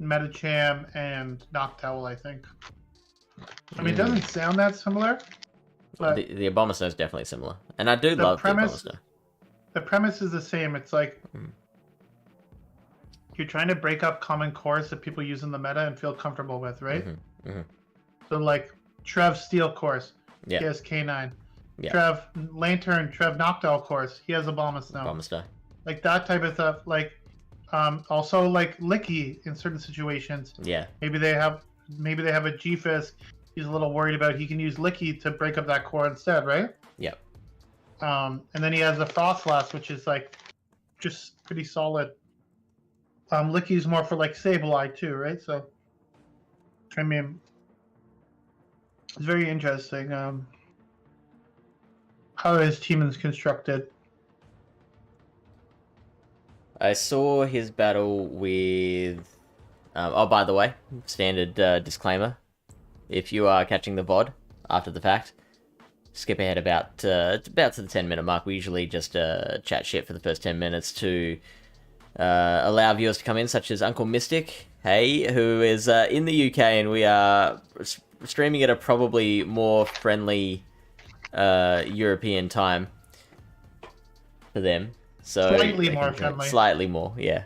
Metacham and Noctowl, I think. I mean, it doesn't sound that similar, but the Abomasnow is definitely similar, and I do love the Abomasnow. The premise is the same. It's like you're trying to break up common cores that people use in the meta and feel comfortable with, right? So like Trev Steel course, he has K9. Trev Lantern, Trev Noctowl course, he has Abomasnow. Like that type of stuff. Like also like Licky in certain situations. Yeah. Maybe they have a G-Fisk. He's a little worried about he can use Licky to break up that core instead, right? Yep. And then he has the Frostlass, which is like just pretty solid. Licky's more for like Sableye too, right? So I mean, it's very interesting how his team is constructed. I saw his battle with... oh, by the way, standard disclaimer. If you are catching the VOD after the fact, skip ahead about to the 10-minute mark. We usually just chat shit for the first 10 minutes to allow viewers to come in, such as Uncle Mystic, hey, who is in the UK, and we are streaming at a probably more friendly European time for them. So slightly more friendly. Slightly more, yeah.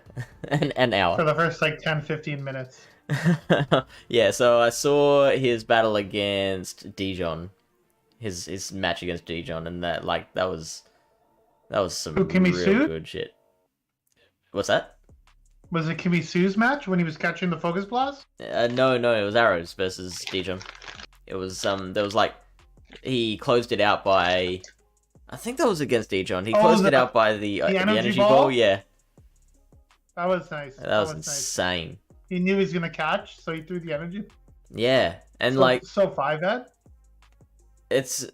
an hour. For the first like 10-15 minutes. Yeah, so I saw his battle against Dijon. His match against Dijon, and that was some real good shit. What's that? Was it Kimisu's match when he was catching the Focus Blast? No, it was Arrows versus Dijon. It was there was like he closed it out by, I think that was against Dijon. He closed it out by the energy ball. Yeah, that was nice. That was insane. Nice. He knew he was gonna catch, so he threw the energy. Yeah, and so 5-head. It's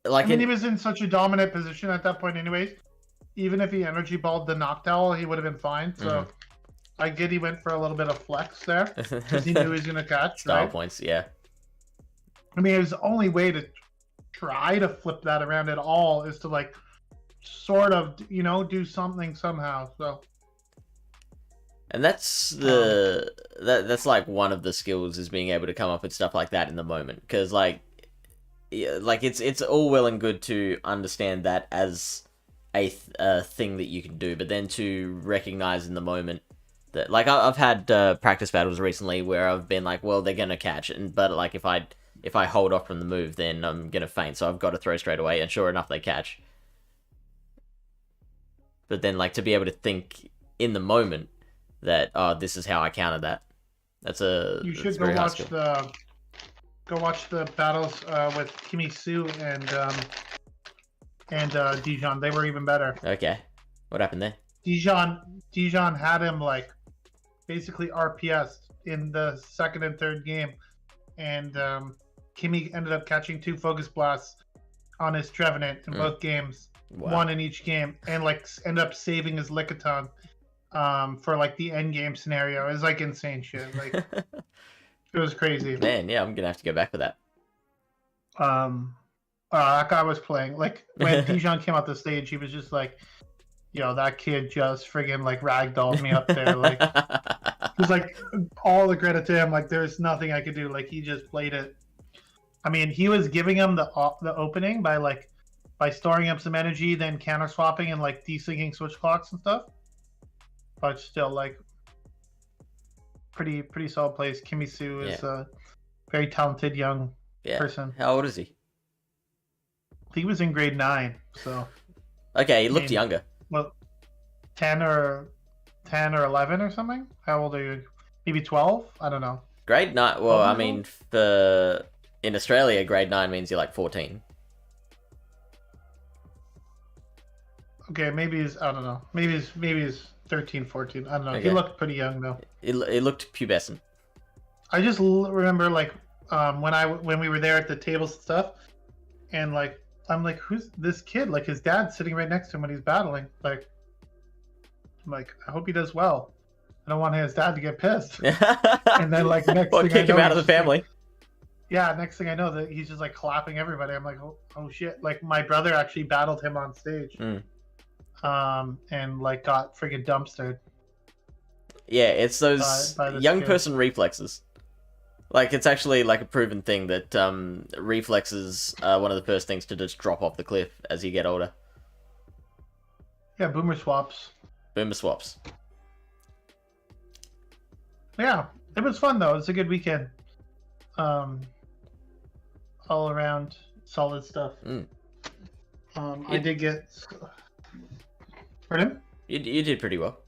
like, I mean, he was in such a dominant position at that point, anyways. Even if he energy balled the Noctowl, he would have been fine. So I get he went for a little bit of flex there because he knew he was gonna catch. Style right? points, yeah. I mean, it was the only way to try to flip that around at all is to like sort of, do something somehow. So. And that's that's like one of the skills, is being able to come up with stuff like that in the moment, because like it's all well and good to understand that as a thing that you can do, but then to recognize in the moment that, like, I've had practice battles recently where I've been like, well, they're gonna catch, but like if I hold off from the move, then I'm gonna faint, so I've got to throw straight away, and sure enough, they catch. But then, like, to be able to think in the moment that, oh, this is how I counter that. You should go watch the battles with Kimisu and Dijon. They were even better. Okay, what happened there? Dijon had him like basically RPS in the second and third game, and Kimi ended up catching 2 Focus Blasts on his Trevenant in both games, one in each game, and like ended up saving his Lickitung for like the end game scenario. It was like insane shit. Like it was crazy. Man, yeah, I'm gonna have to go back for that. That guy was playing like when Dijon came out the stage, he was just like, yo, that kid just friggin' like ragdolled me up there. Like it was like all the credit to him. Like there's nothing I could do. Like he just played it. I mean, he was giving him the opening by storing up some energy, then counter swapping and like desyncing switch clocks and stuff. But still, like pretty solid plays. Kimisu is a very talented young person. How old is he? He was in grade 9, so. Okay, he looked younger. Well, 10 or 11 or something. How old are you? Maybe 12. I don't know. Grade 9. Well, I mean, in Australia, grade 9 means you're like 14. Okay, maybe he's, I don't know. Maybe he's 13, 14. I don't know. Okay. He looked pretty young though. It looked pubescent. I just remember like when we were there at the tables and stuff, and like I'm like, who's this kid? Like his dad's sitting right next to him when he's battling. Like, I'm like, I hope he does well. I don't want his dad to get pissed. And then like next thing kick him out of the family. Like, yeah, next thing I know that he's just like clapping everybody. I'm like, oh shit! Like my brother actually battled him on stage, and like got friggin' dumpstered. Yeah, it's those by this young kid. person reflexes. Like, it's actually like a proven thing that reflexes are one of the first things to just drop off the cliff as you get older. Yeah, boomer swaps. Boomer swaps. Yeah, it was fun though. It was a good weekend. All around solid stuff. I did get. Pardon? You did pretty well.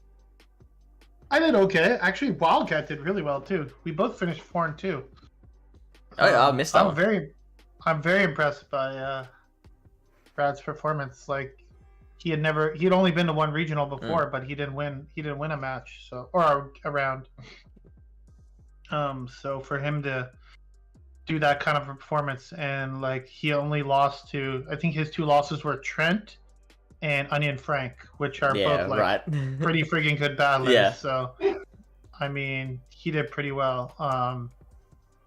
I did okay. Actually, Wildcat did really well too. We both finished 4-2. I missed that one. I'm very impressed by Brad's performance. Like he'd only been to one regional before, but he didn't win a match, or a round. So for him to do that kind of performance, and like he only lost to, I think his 2 losses were Trent and Onion Frank, which are both like pretty freaking good battlers. Yeah. So I mean, he did pretty well.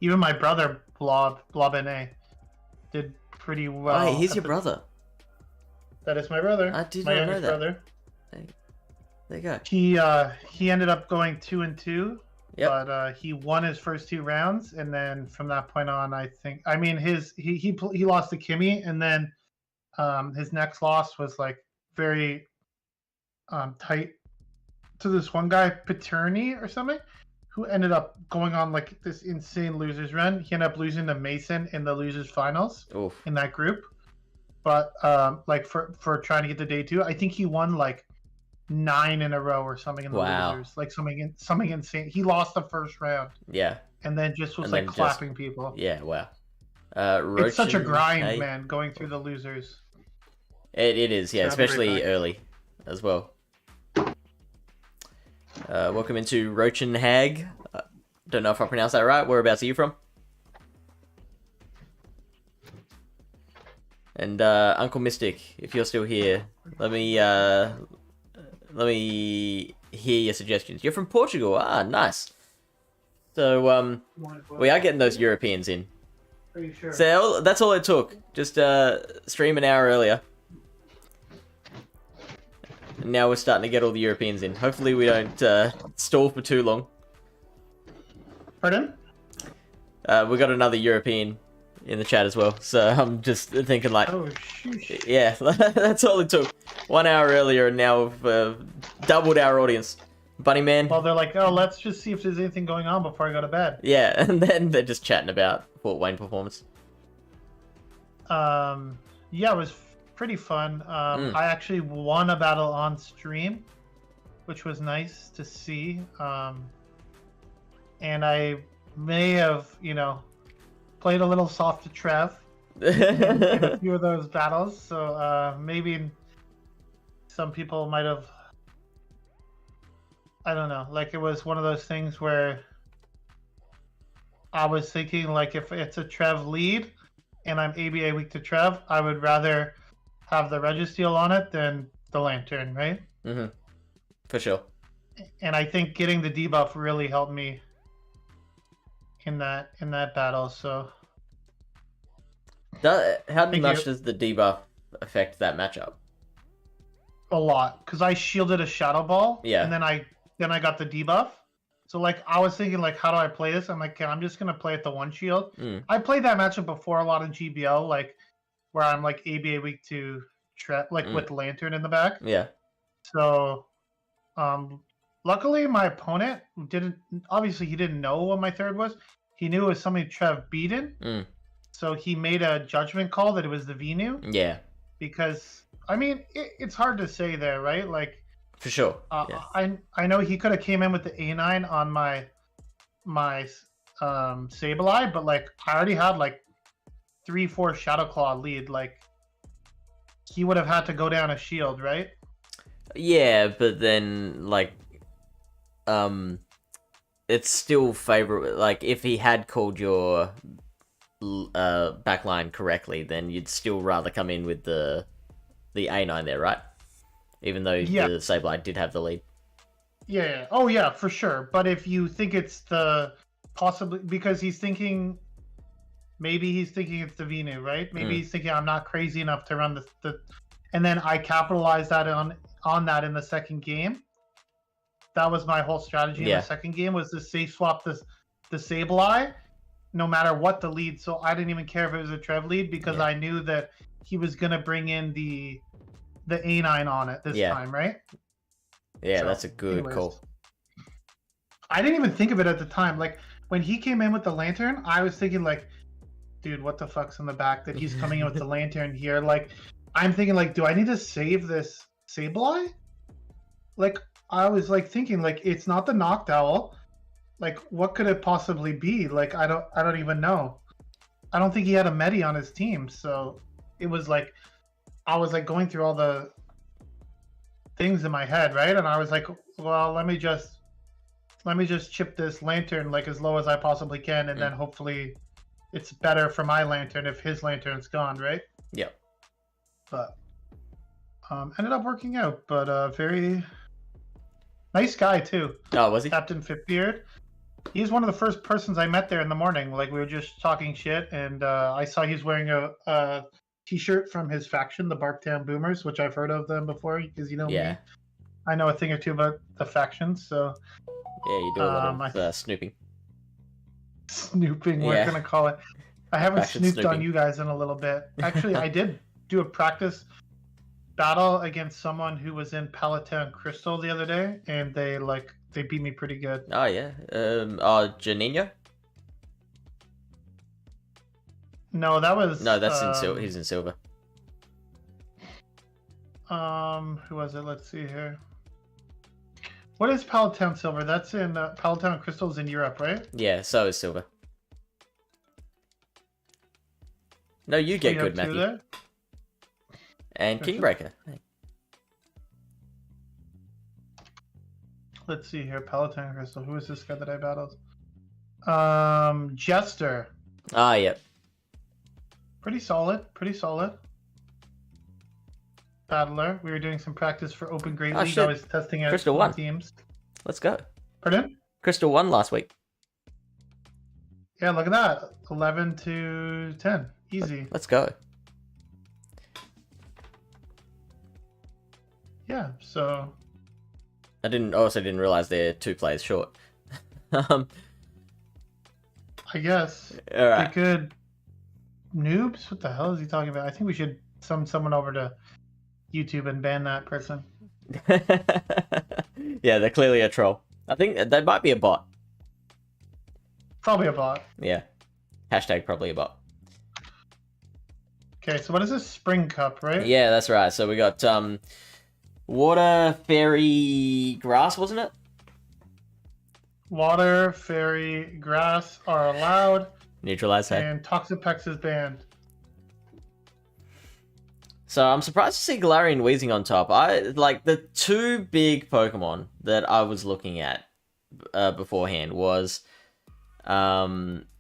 Even my brother Blepnir did pretty well. Oh, hey, he's your brother. That is my brother. I did my not know youngest that. brother. There you go. He ended up going 2-2. Yep. But he won his first 2 rounds, and then from that point on, I mean he lost to Kimmy, and then his next loss was like very tight to this one guy Paterni or something, who ended up going on like this insane losers run. He ended up losing to Mason in the losers finals. Oof. In that group. But like for trying to get to day 2, I think he won like 9 in a row or something in the losers, like something insane. He lost the first round. Yeah. And then just was like clapping people. Yeah, wow. It's such a grind, man, going through the losers. It is, yeah, especially early as well. Welcome into Rochin Hag. Don't know if I pronounced that right. Whereabouts are you from? And Uncle Mystic, if you're still here, let me hear your suggestions. You're from Portugal. Ah, nice. So we are getting those Europeans in. Pretty sure. So that's all it took. Just stream an hour earlier. And now we're starting to get all the Europeans in. Hopefully we don't stall for too long. Pardon? We got another European in the chat as well. So I'm just thinking like, oh, sheesh. Yeah, that's all it took. 1 hour earlier, and now we've doubled our audience. Bunny Man. Well, they're like, oh, let's just see if there's anything going on before I go to bed. Yeah, and then they're just chatting about Fort Wayne performance. Yeah, it was pretty fun. I actually won a battle on stream, which was nice to see. And I may have, played a little soft to Trev in a few of those battles. So maybe some people might have, I don't know, like it was one of those things where I was thinking like if it's a Trev lead and I'm ABA weak to Trev, I would rather have the Registeel on it than the Lantern, right? Mm-hmm. For sure. And I think getting the debuff really helped me in that battle. So how much does the debuff affect that matchup? A lot, because I shielded a Shadow Ball, yeah, and then I got the debuff. So like I was thinking like, how do I play this? I'm like, okay, I'm just gonna play at the 1 shield. I played that matchup before a lot in GBL, like where I'm like ABA weak to like with Lantern in the back. Yeah. So luckily my opponent he didn't know what my third was. He knew it was something Trev beaten. So he made a judgment call that it was the Venu. Yeah. Because I mean it's hard to say there, right? Like for sure. Yeah. I know he could have came in with the A9 on my Sableye, but like I already had like 3-4 Shadow Claw lead. Like he would have had to go down a shield, right? Yeah, but then like it's still favorable. Like if he had called your backline correctly, then you'd still rather come in with the A9 there, right? Even though the Sableye did have the lead. Yeah. Oh yeah, for sure. But if you think it's possibly because maybe he's thinking it's the Venu, right? Maybe he's thinking I'm not crazy enough to run and then I capitalized that on that in the second game. that was my whole strategy in Yeah. the second game, was to safe swap the Sableye, no matter what the lead. So I didn't even care if it was a Trev lead, because I knew that he was gonna bring in the A9 on it this time, right? Yeah, So, that's a good call. I didn't even think of it at the time. Like when he came in with the lantern, I was thinking like, dude, what the fuck's in the back that he's coming in with the lantern here? Like, I'm thinking like, do I need to save this Sableye? Like, I was like thinking like, it's not the Noctowl. Like, what could it possibly be? Like, I don't even know. I don't think he had a Medi on his team, so it was like, I was like going through all the things in my head, right? And I was like, well, let me just chip this lantern like as low as I possibly can, and then hopefully it's better for my lantern if his lantern's gone, right? Yep. But ended up working out. But very nice guy too. Oh, was he? Captain Fitbeard. He's one of the first persons I met there in the morning. Like, we were just talking shit, and I saw he's wearing a t-shirt from his faction, the Barktown Boomers, which I've heard of them before, because you know me. I know a thing or two about the factions, so yeah, you do a lot of snooping. Snooping, we're gonna call it. I haven't snooped on you guys in a little bit. Actually, I did do a practice battle against someone who was in Pallet Town Crystal the other day, and they beat me pretty good. Oh yeah. Janino? No, that was that's in silver. He's in silver. Who was it? Let's see here. What is Pallet Town Silver? That's in Pallet Town Crystal's in Europe, right? Yeah, so is silver. No, you get good, Matthew. There? And Kingbreaker. Hey. Let's see here. Pallet Town Crystal. Who is this guy that I battled? Jester. Ah, yep. Pretty solid. Pretty solid. Battler. We were doing some practice for Open Great League. Shit. I was testing out Crystal won. teams. Let's go. Pardon? Crystal won last week. Yeah, look at that. 11-10. Easy. Let's go. Yeah, so... I didn't realize they're 2 players short. I guess. All right. They could... Noobs? What the hell is he talking about? I think we should summon someone over to YouTube and ban that person. Yeah, they're clearly a troll. I think they might be a bot. Probably a bot. Yeah. Hashtag probably a bot. Okay, so what is this? Spring Cup, right? Yeah, that's right. So we got Water, Fairy, Grass, wasn't it? Water, Fairy, Grass are allowed. Neutralize, hey? And Toxapex is banned. So I'm surprised to see Galarian Weezing on top. I like the 2 big Pokemon that I was looking at beforehand was Mawile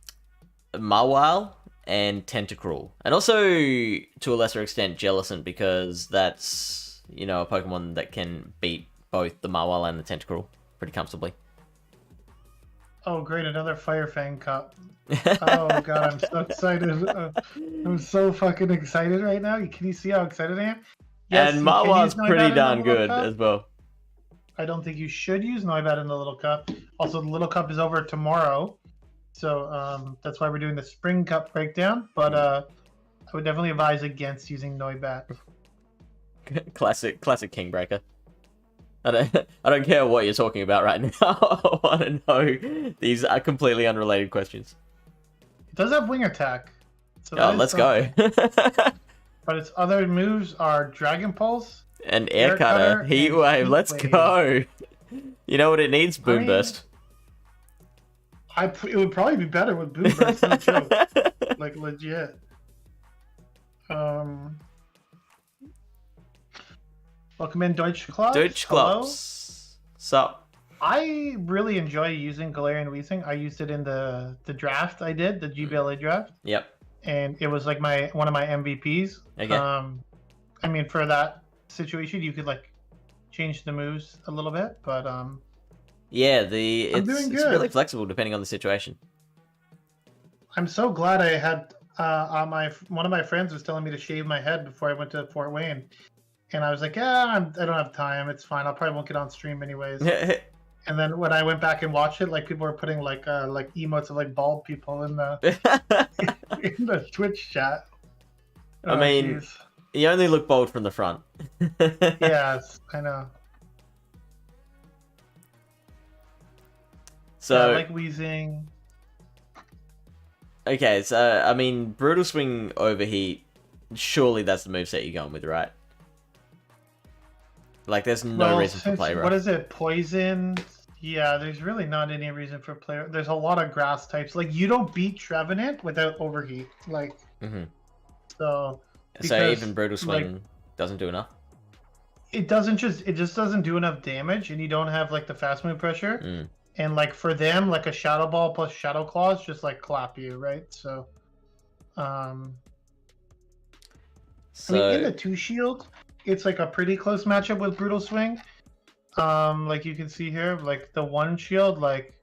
and Tentacruel. And also, to a lesser extent, Jellicent, because that's, you know, a Pokemon that can beat both the Mawile and the Tentacruel pretty comfortably. Oh, great, another Fire Fang Cup. Oh, God, I'm so excited. I'm so fucking excited right now. Can you see how excited I am? Yes, and Mawile's pretty darn good as well. I don't think you should use Noibat in the Little Cup. Also, the Little Cup is over tomorrow. So that's why we're doing the Spring Cup breakdown. But I would definitely advise against using Noibat. Classic Kingbreaker. I don't care what you're talking about right now. I want to know. These are completely unrelated questions. It does have Wing Attack. So let's go. But its other moves are Dragon Pulse. And Air Cutter, Heat Wave. Let's go. You know what it needs? Boom Burst. It would probably be better with Boom Burst. No joke. Like, legit. Welcome in, Deutsch Club. Deutsch Clubs. Sup? I really enjoy using Galarian Weezing. I used it in the draft I did, the GBLA draft. Yep. And it was like one of my MVPs. Okay. I mean, for that situation, you could like change the moves a little bit, but yeah, it's really flexible depending on the situation. I'm so glad I had one of my friends was telling me to shave my head before I went to Fort Wayne. And I was like, yeah, I don't have time. It's fine. I probably won't get on stream anyways. And then when I went back and watched it, like people were putting like emotes of like bald people in the in the Twitch chat. I mean, geez. you only look bold from the front. Yes, I know. So, yeah, I like wheezing. Okay, so, I mean, Brutal Swing Overheat, surely that's the moveset you're going with, right? Like, there's no reason for play rough. What is it? Poison? Yeah, there's really not any reason for play. There's a lot of grass types. Like, you don't beat Trevenant without Overheat. Like, so even Brutal Swing doesn't do enough? It just doesn't do enough damage, and you don't have, like, the fast move pressure. And, like, for them, like, a Shadow Ball plus Shadow Claws just, like, clap you, right? So, I mean, in the 2-shield, it's, like, a pretty close matchup with Brutal Swing. Like, you can see here, like, the 1-shield, like,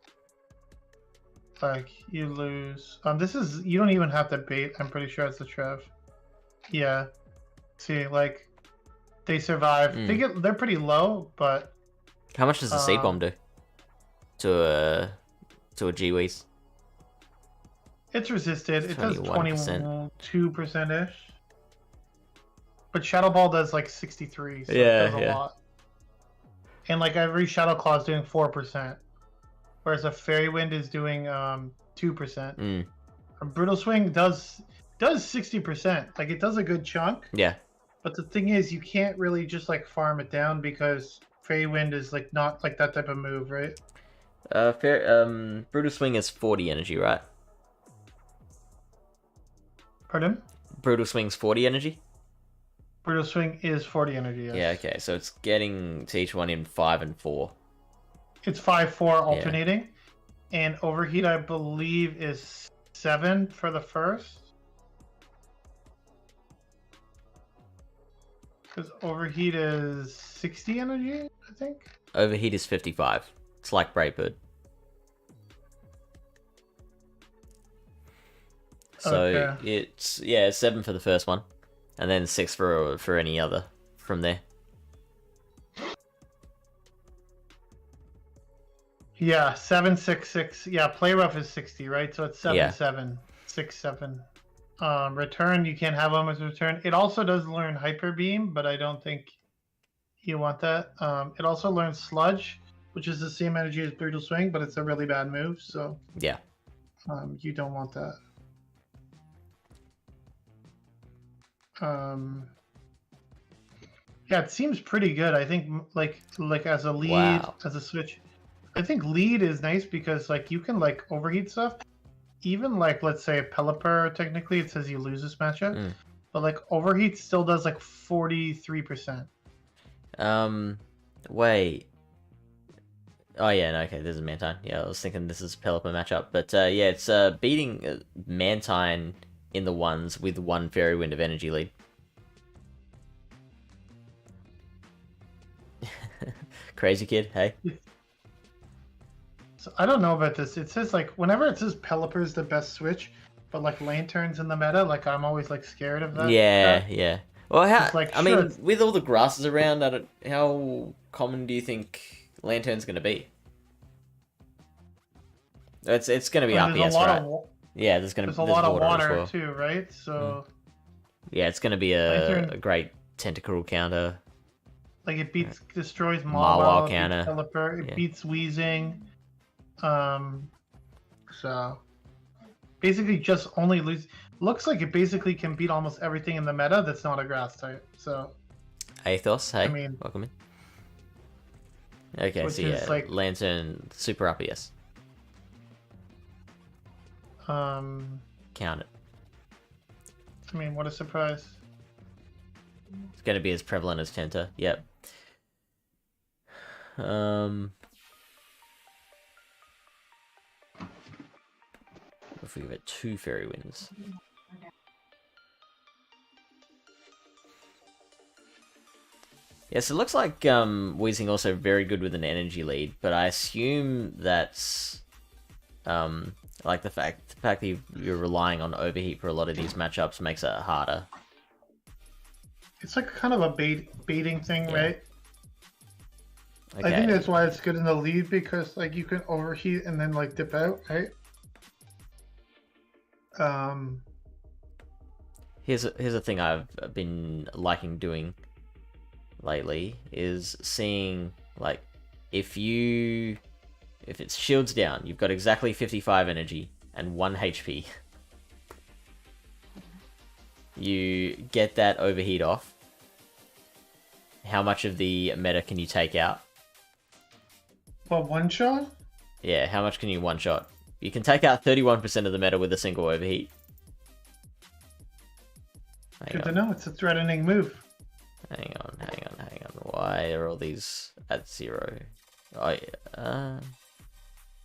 you lose. This is, you don't even have to bait. I'm pretty sure it's the Trev. Yeah. See, like, they survive. They're pretty low, but... How much does the Seed Bomb do? To a G-Weeze? It's resisted. It does 22%-ish. But Shadow Ball does like 63, so it does a lot. And like every Shadow Claw is doing 4%. Whereas a Fairy Wind is doing 2%. A Brutal Swing does 60%. Like, it does a good chunk. Yeah. But the thing is, you can't really just like farm it down because Fairy Wind is like not like that type of move, right? Brutal Swing is 40 energy, right? Pardon? Brutal Swing's 40 energy? Brutal Swing is 40 energy, yes. Yeah, okay, so it's getting to each one in 5 and 4. It's 5-4 alternating. And Overheat, I believe, is 7 for the first. Because Overheat is 60 energy, I think? Overheat is 55. It's like Brightbird. So it's 7 for the first one, and then 6 for any other from there. Yeah, 7, 6, 6. Yeah, play rough is 60, right? So it's 7, 7, 6, 7. Return, you can't have them as return. It also does learn Hyper Beam, but I don't think you want that. It also learns Sludge, which is the same energy as Brutal Swing, but it's a really bad move, so yeah, you don't want that. Yeah, it seems pretty good. I think like as a lead, as a switch, I think lead is nice because like you can like overheat stuff. Even like let's say Pelipper, technically it says you lose this matchup, but like overheat still does like 43%. Wait. Oh yeah, no, okay, there's a Mantine. Yeah, I was thinking this is a Pelipper matchup, but yeah, it's beating Mantine in the ones with 1 Fairy Wind of energy lead. Crazy kid, hey. So I don't know about this. It says like whenever it says Pelipper is the best switch, but like Lantern's in the meta, like I'm always like scared of that. Yeah. Well, like, I mean, with all the grasses around, how common do you think Lantern's going to be? It's going to be RPS, right? Yeah, there's a lot of water too, right? So yeah, it's going to be a great tentacle counter. Like it destroys Marwell counter. Pelipper, it beats Wheezing. So basically just only lose. Looks like it basically can beat almost everything in the meta that's not a grass type. So Athos, hey, welcome in. Okay, so yeah, like, Lantern super RPS. Count it. I mean, what a surprise. It's going to be as prevalent as Tenta. Yep. If we get 2 Fairy Winds. Yes, it looks like Wheezing also very good with an energy lead, but I assume that's like the fact that you're relying on overheat for a lot of these matchups makes it harder. It's like kind of a baiting thing, right? Okay. I think that's why it's good in the lead, because like you can overheat and then like dip out, right? Here's a thing I've been liking doing lately is seeing like if it's shields down, you've got exactly 55 energy and 1 HP. You get that overheat off. How much of the meta can you take out? Well, one shot? Yeah, how much can you one shot? You can take out 31% of the meta with a single overheat. Good to know. It's a threatening move. Hang on. Why are all these at 0? Oh,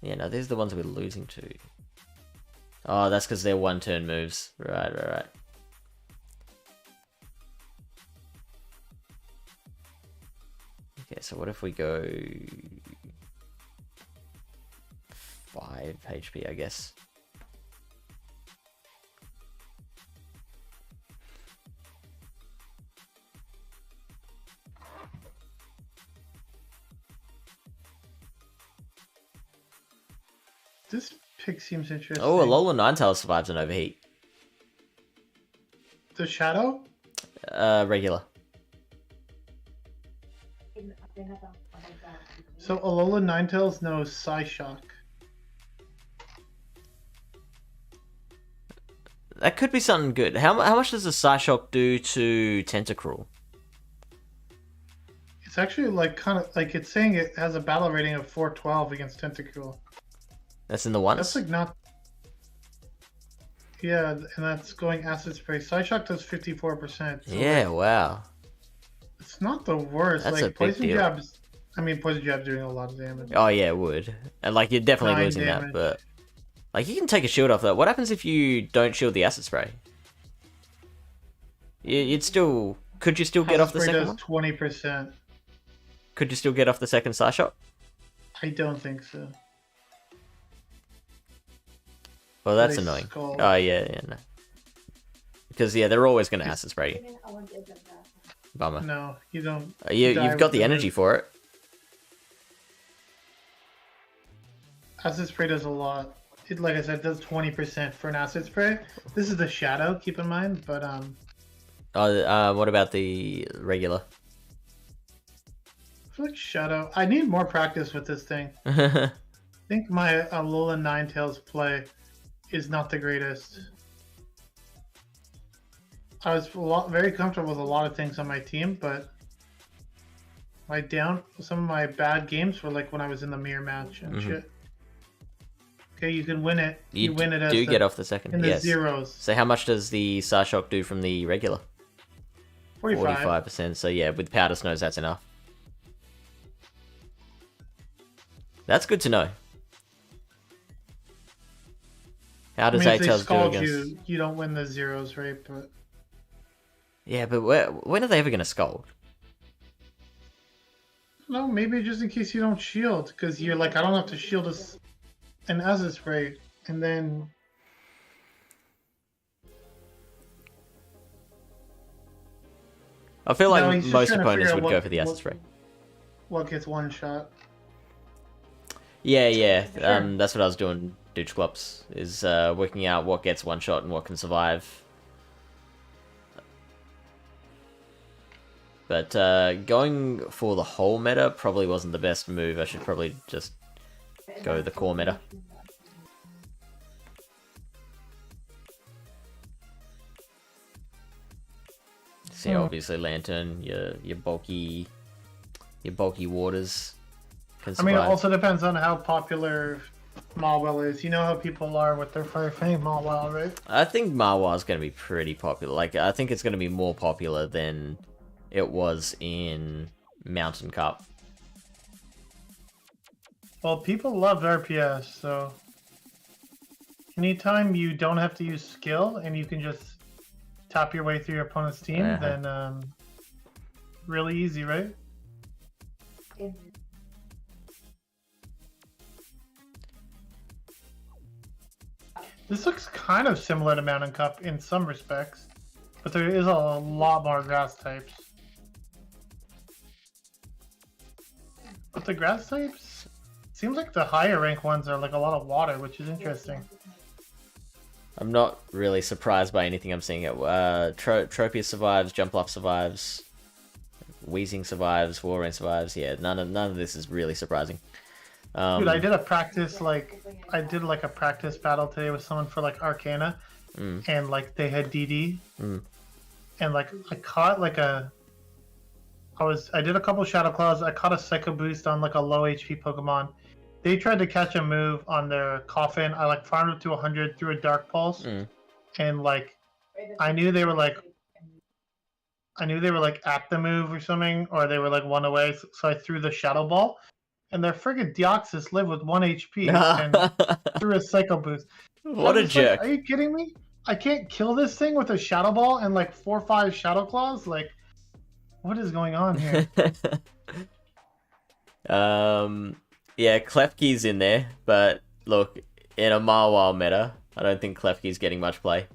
yeah, no, these are the ones we're losing to. Oh, that's because they're 1-turn moves. Right. Okay, so what if we go 5 HP, I guess. This pick seems interesting. Oh, Alola Ninetales survives an overheat. The Shadow? Regular. So Alola Ninetales knows Psyshock. That could be something good. How much does a Psyshock do to Tentacruel? It's actually like kind of like it's saying it has a battle rating of 412 against Tentacruel. That's in the ones? That's like not. Yeah, and that's going acid spray. Psyshock does 54%. So yeah, like, wow. it's not the worst. That's like a big poison deal. jabs. I mean, poison jab doing a lot of damage. Oh yeah, it would. And like you're definitely 9 losing damage. that, but like you can take a shield off that. What happens if you don't shield the acid spray? You'd still. Could you still get off the Acid spray second does one? 20%. Could you still get off the second Psyshock? I don't think so. Well, that's They annoying. skull. Oh yeah, no. Because yeah, they're always going to acid spray you. Bummer. No, you don't. You've got the energy for it. Acid spray does a lot. It, like I said, does 20% for an acid spray. This is the Shadow, keep in mind, but What about the regular? I feel like Shadow. I need more practice with this thing. I think my Alola Ninetales play is not the greatest. I was very comfortable with a lot of things on my team, but some of my bad games were like when I was in the mirror match and shit. Okay, you can win it. You win it do get off the second. in the Yes. zeros. So how much does the Psyshock do from the regular? 45%. So yeah, with Powder Snows, that's enough. That's good to know. How does if they A-Tails do scald against... you don't win the zeros, right? But Yeah, but when are they ever going to scold? no, maybe just in case you don't shield, because you're like, I don't have to shield an acid spray, and then I feel like No, he's just most trying to opponents figure would out go for the acid spray. what gets one shot. Yeah. Sure. That's what I was doing, Doucheclops, is working out what gets one shot and what can survive. But going for the whole meta probably wasn't the best move. I should probably just go the core meta. See, obviously Lantern, your bulky waters can I survive. mean, it also depends on how popular Mawile is. You know how people are with their Fire Fang Mawile, right? I think Marwa is going to be pretty popular. Like, I think it's going to be more popular than it was in Mountain Cup. Well, people love RPS, so anytime you don't have to use skill and you can just tap your way through your opponent's team, then really easy, right? This looks kind of similar to Mountain Cup in some respects, but there is a lot more grass types. But the grass types, seems like the higher rank ones are like a lot of water, which is interesting. I'm not really surprised by anything I'm seeing. Tropius survives, Jumpluff survives, Wheezing survives, Warrain survives. Yeah, none of this is really surprising. Dude, I did a practice I did like a practice battle today with someone for like Arcana, and like they had DD, and like I caught like I did a couple Shadow Claws. I caught a Psycho Boost on like a low HP Pokemon. They tried to catch a move on their Coffin. I like farmed it to 100 through a Dark Pulse, and like I knew they were like at the move or something, or they were like one away. So I threw the Shadow Ball, and their friggin' Deoxys lived with 1 HP and threw a Psycho Boost. What a jerk! Like, are you kidding me? I can't kill this thing with a Shadow Ball and like 4 or 5 Shadow Claws. Like, what is going on here? Yeah, Klefki's in there, but look, in a Mawile meta, I don't think Klefki's getting much play.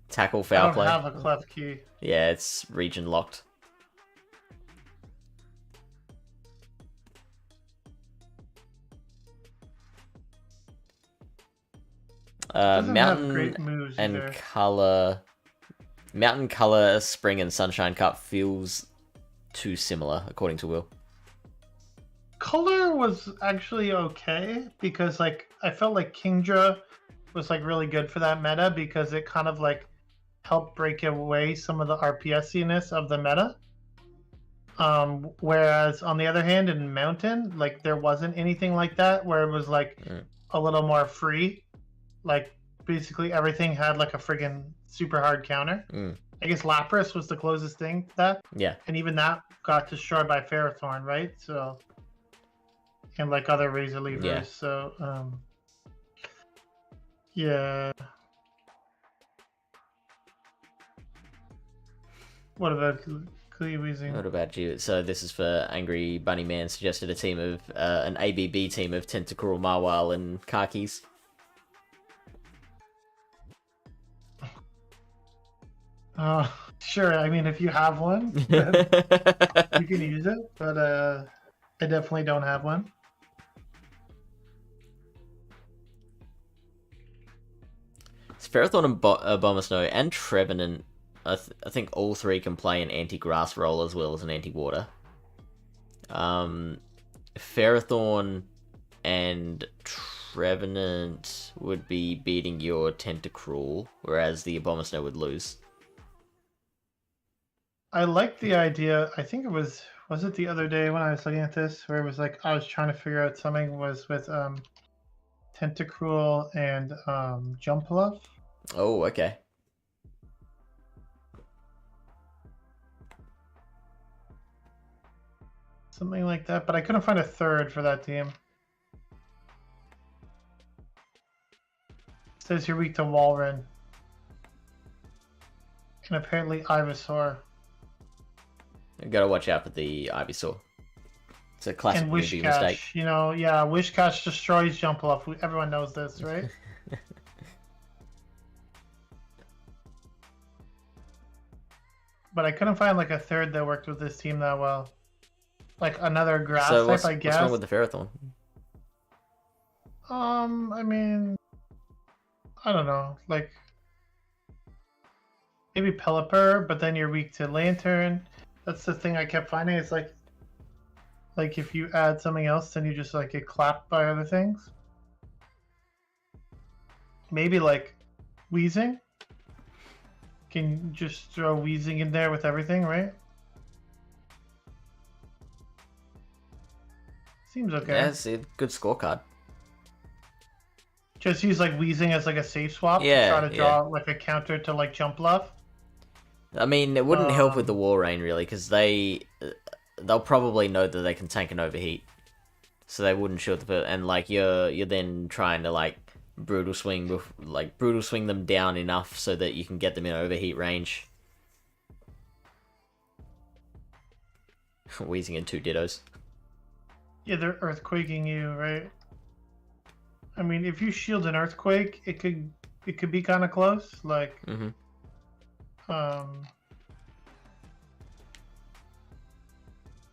Tackle foul play. I don't have a Klefki. Yeah, it's region locked. Mountain and Color... Mountain Color, Spring and Sunshine Cup feels too similar, according to Will. Color was actually okay, because like I felt like Kingdra was like really good for that meta, because it kind of like helped break away some of the RPS-iness of the meta. Whereas on the other hand, in Mountain, like there wasn't anything like that, where it was like a little more free. Like basically everything had like a friggin' super hard counter. I guess Lapras was the closest thing to that. Yeah. And even that got destroyed by Ferrothorn, right? So, and like other Razor Leafers. Yeah. So, yeah. What about Weezing? What about you? So this is for Angry Bunny Man, suggested a team of an ABB team of Tentacruel, Mawile, and Karkis. Sure. I mean, if you have one, then you can use it. But I definitely don't have one. It's Ferrothorn and Abomasnow and Trevenant. I think all three can play an anti-grass role as well as an anti-water. Ferrothorn and Trevenant would be beating your Tentacruel, whereas the Abomasnow would lose. I like the idea. I think it was it the other day when I was looking at this, where it was like I was trying to figure out something was with Tentacruel and Jumpluff. Oh, okay. Something like that, but I couldn't find a third for that team. It says you're weak to Walrein. And apparently Ivysaur. You gotta watch out for the Ivysaur. It's a classic newbie mistake. You know, yeah, Wishcash destroys Jumpluff. Everyone knows this, right? But I couldn't find like a third that worked with this team that well. Like another grass type, I guess. What's wrong with the Ferrothorn? I mean, I don't know. Like maybe Pelipper, but then you're weak to Lantern. That's the thing I kept finding. It's like if you add something else, then you just like get clapped by other things. Maybe like Wheezing. Can just throw Wheezing in there with everything, right? Seems okay. Yeah, it's a good scorecard. Just use like Wheezing as like a safe swap. Yeah, to try to draw like a counter to like Jumpluff. I mean, it wouldn't help with the Warrain really, because they'll probably know that they can tank an overheat, so they wouldn't shield the and like you're then trying to like brutal swing them down enough so that you can get them in overheat range. Wheezing in 2 Dittos. Yeah, they're earthquaking you, right? I mean, if you shield an earthquake, it could be kind of close. Like,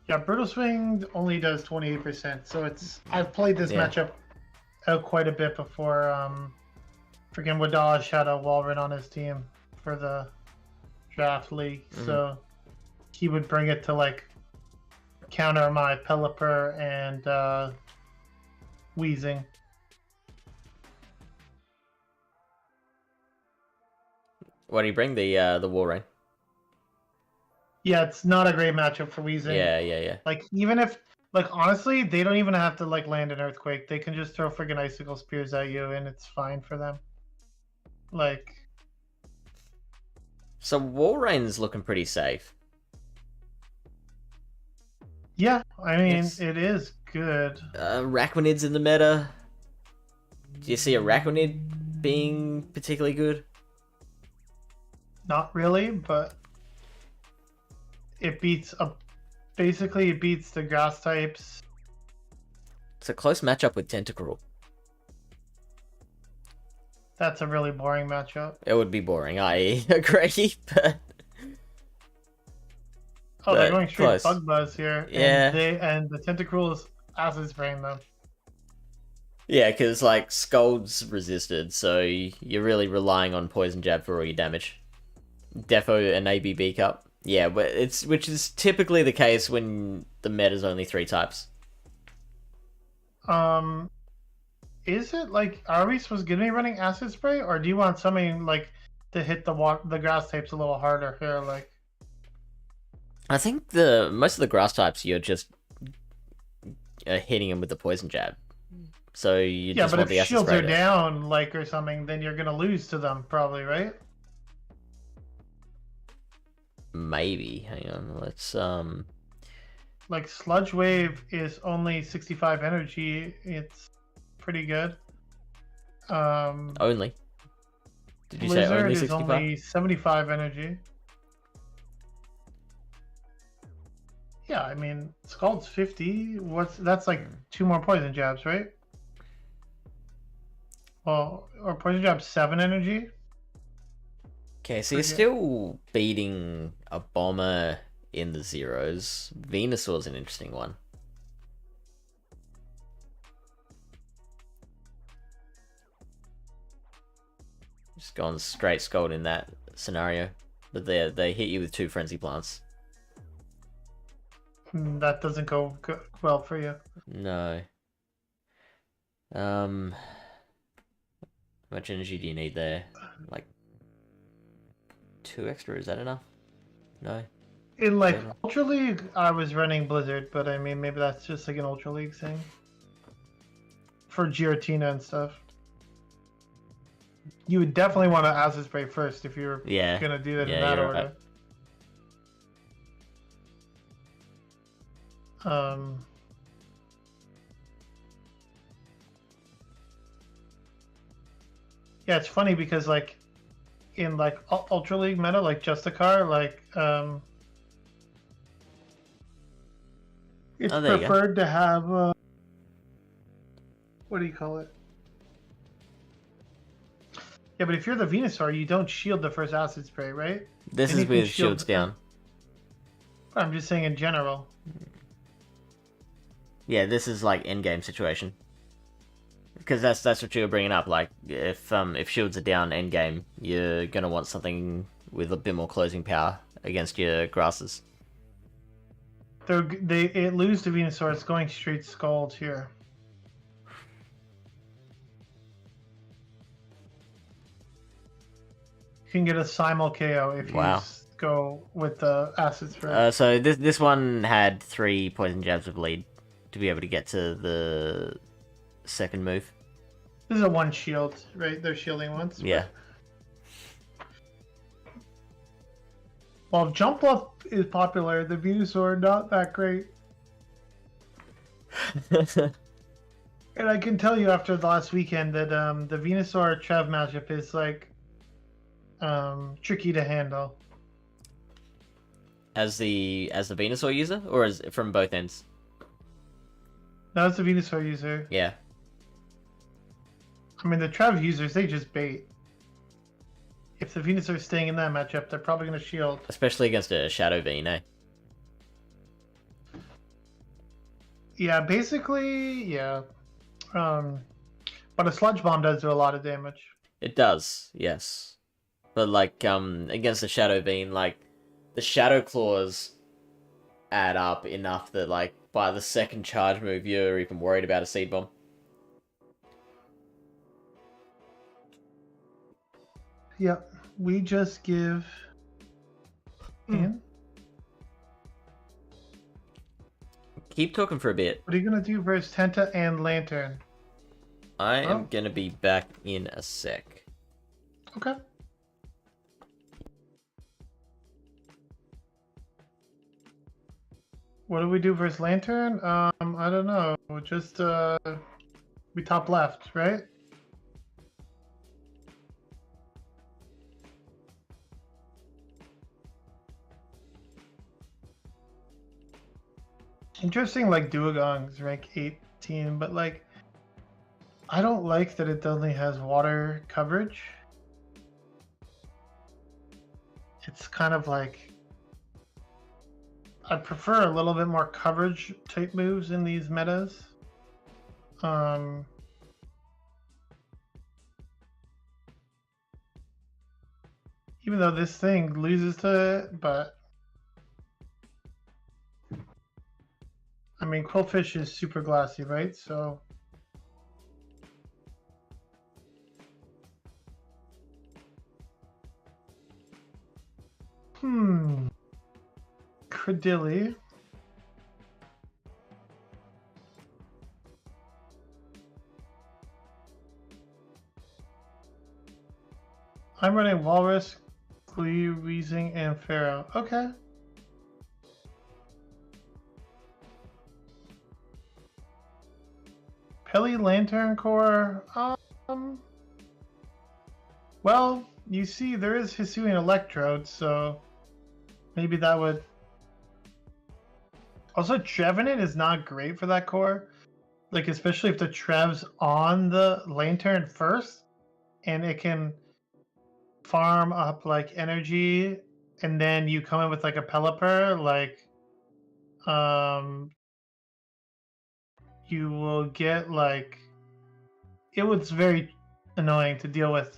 Yeah, Brutal Swing only does 28%, so it's I've played this Yeah. matchup out quite a bit before. Freaking Wadash had a Walrun on his team for the draft league, so he would bring it to like counter my Pelipper and Wheezing. What do you bring? The Walrein. Yeah, it's not a great matchup for Wheezing. Yeah. Like even if like honestly, they don't even have to like land an earthquake. They can just throw friggin' icicle spears at you and it's fine for them. Like So Walrein's looking pretty safe. yeah, I mean It's- it is good. Raquinid's in the meta. Do you see a Raquinid being particularly good? Not really, but it beats basically it beats the grass types. It's a close matchup with Tentacruel. That's a really boring matchup. It would be boring, I agree, but Oh, they're But going straight close. Bug Buzz here. Yeah. And the Tentacruel is acid spraying them. yeah, because like Scold's resisted, so you're really relying on Poison Jab for all your damage. Defo and ABB Cup. Yeah, but which is typically the case when the meta's only 3 types. Is it like are we supposed to be running acid spray, or do you want something like to hit the grass types a little harder here? Like I think most of the grass types you're just hitting them with the Poison Jab. So you yeah, just but want if the acid shields spray are to- down, like or something, then you're gonna lose to them probably, right? Maybe. Hang on, let's Like Sludge Wave is only 65 energy. It's pretty good. only. Did you say Blizzard only is 65? only 75 energy. Yeah, I mean Scald's 50. That's like 2 more poison jabs, right? Well, or poison jab 7 energy. Okay, so you're Forget- still beating a bomber in the zeros. Venusaur's an interesting one. Just gone straight Scald in that scenario. But they hit you with 2 Frenzy Plants. That doesn't go well for you. No. How much energy do you need there? Like 2 extra, is that enough? No. In like Fair enough. Ultra League, I was running Blizzard, but I mean maybe that's just like an Ultra League thing for Giratina and stuff. You would definitely want to acid spray first if you're Yeah. gonna do that in Yeah, that you're order. right. Yeah, it's funny because like in like Ultra League meta, like Justicar, like it's Oh, there you go. preferred to have what do you call it? Yeah, but if you're the Venusaur, you don't shield the first acid spray, right? This And is you can with shield shields the- down. I'm just saying in general. Yeah, this is like endgame situation. Because that's what you were bringing up. Like if shields are down endgame, you're gonna want something with a bit more closing power against your grasses. It lose to Venusaur. It's going straight Scald here. You can get a simul KO if Wow. you go with the acid spray. So this one had 3 poison jabs of lead to be able to get to the second move. This is a 1 shield, right? They're shielding once. Yeah. Well, if Jump Bluff is popular, the Venusaur not that great. And I can tell you after the last weekend that the Venusaur Trev matchup is like tricky to handle. As the Venusaur user, or as from both ends? No, it's a Venusaur user. Yeah. I mean, the Trev users, they just bait. If the Venusaur is staying in that matchup, they're probably going to shield. Especially against a Shadow Vene. Yeah, basically, yeah. But a sludge bomb does do a lot of damage. It does, yes. But like, against the Shadow Beam, like, the Shadow Claws add up enough that, like, by the second charge move, you're even worried about a Seed Bomb. Yep, we just give in. Keep talking for a bit. What are you gonna do versus Tenta and Lantern? I am gonna be back in a sec. Okay. What do we do versus Lantern? I don't know. Just we top left, right? Interesting, like Duogong's rank 18, but like I don't like that it only has water coverage. It's kind of like I prefer a little bit more coverage type moves in these metas. Even though this thing loses to it, but I mean, Quillfish is super glassy, right? So Credilli. I'm running Walrus, Glee, Weezing, and Pharaoh. Okay. Pelly Lantern Core. Well, you see, there is Hisuian Electrode, so maybe that would. Also, Trevenant is not great for that core. Like, especially if the Trev's on the Lantern first, and it can farm up, like, energy, and then you come in with, like, a Pelipper, like, you will get, like, it was very annoying to deal with.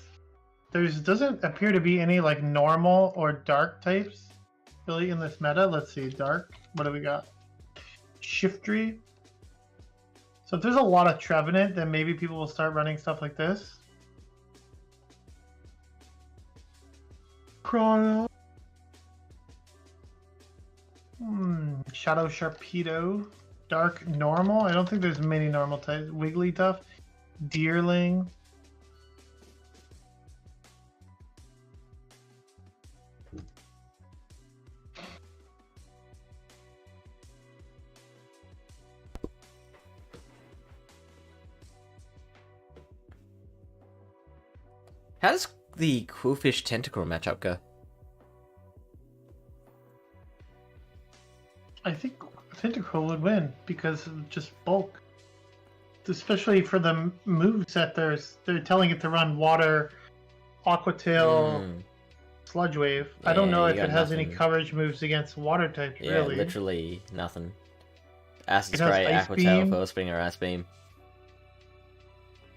There doesn't appear to be any, like, normal or dark types really in this meta. Let's see, dark. What do we got? Shiftry. So if there's a lot of Trevenant, then maybe people will start running stuff like this. Chrono. Shadow Sharpedo. Dark normal. I don't think there's many normal types. Wigglytuff. Deerling. How does the Quillfish Tentacle matchup go? I think Tentacle would win because of just bulk. Especially for the moves that they're telling it to run Water, Aqua Tail, Sludge Wave. I don't know if it has any coverage moves against water types, really. Yeah, literally nothing. Acid Spray, Aqua Tail, First Finger, Ice Beam.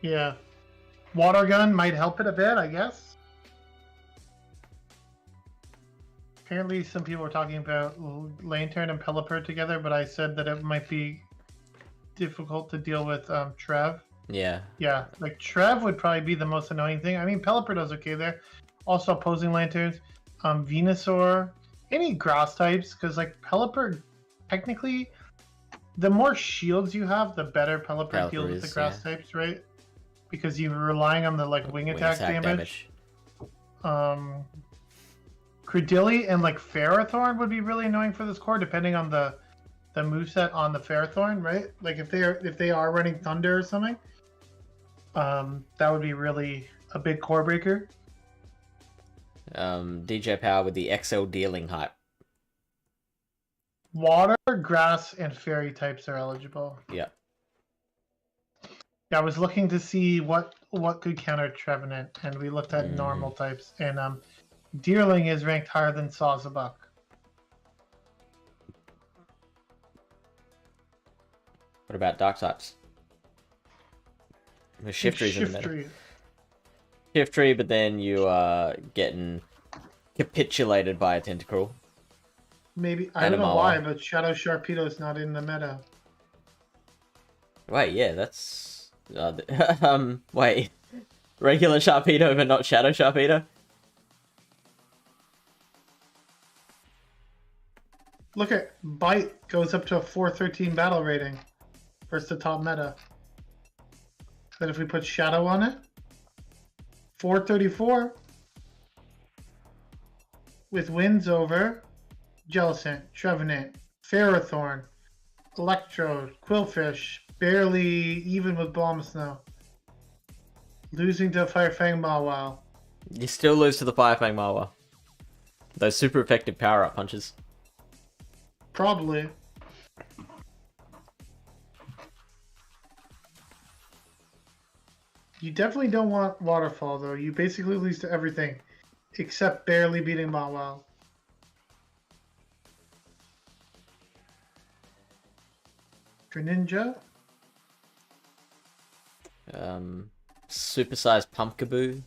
Yeah. Water Gun might help it a bit, I guess. Apparently some people were talking about Lantern and Pelipper together, but I said that it might be difficult to deal with Trev. Yeah. Yeah, like Trev would probably be the most annoying thing. I mean, Pelipper does okay there. Also opposing Lanterns, Venusaur, any grass types, because like Pelipper, technically, the more shields you have, the better Pelipper deals with the grass types, right? Because you're relying on the like wing attack damage. Credilli and like Ferrothorn would be really annoying for this core, depending on the moveset on the Ferrothorn, right? Like if they are running Thunder or something, that would be really a big core breaker. DJ Power with the XL dealing hype. Water, grass, and fairy types are eligible. Yeah. Yeah, I was looking to see what could counter Trevenant, and we looked at normal types, and Deerling is ranked higher than Sawsbuck. What about dark types? The Shiftry's in the meta. Shiftry. Shiftry, but then you are getting capitulated by a Tentacruel. Maybe I don't know why, but Shadow Sharpedo is not in the meta. Wait, yeah, that's wait, regular Sharpedo, but not Shadow Sharpedo. Look at Bite goes up to a 413 battle rating versus the top meta. Then if we put Shadow on it, 434 with wins over Jellicent, Trevenant, Ferrothorn, Electrode, Quillfish, barely even with Blepnir. Losing to Firefang Mawile. You still lose to the Firefang Mawile. Those super effective power-up punches. Probably. You definitely don't want Waterfall, though. You basically lose to everything, except barely beating Mawile. Greninja? Supersized Pumpkaboo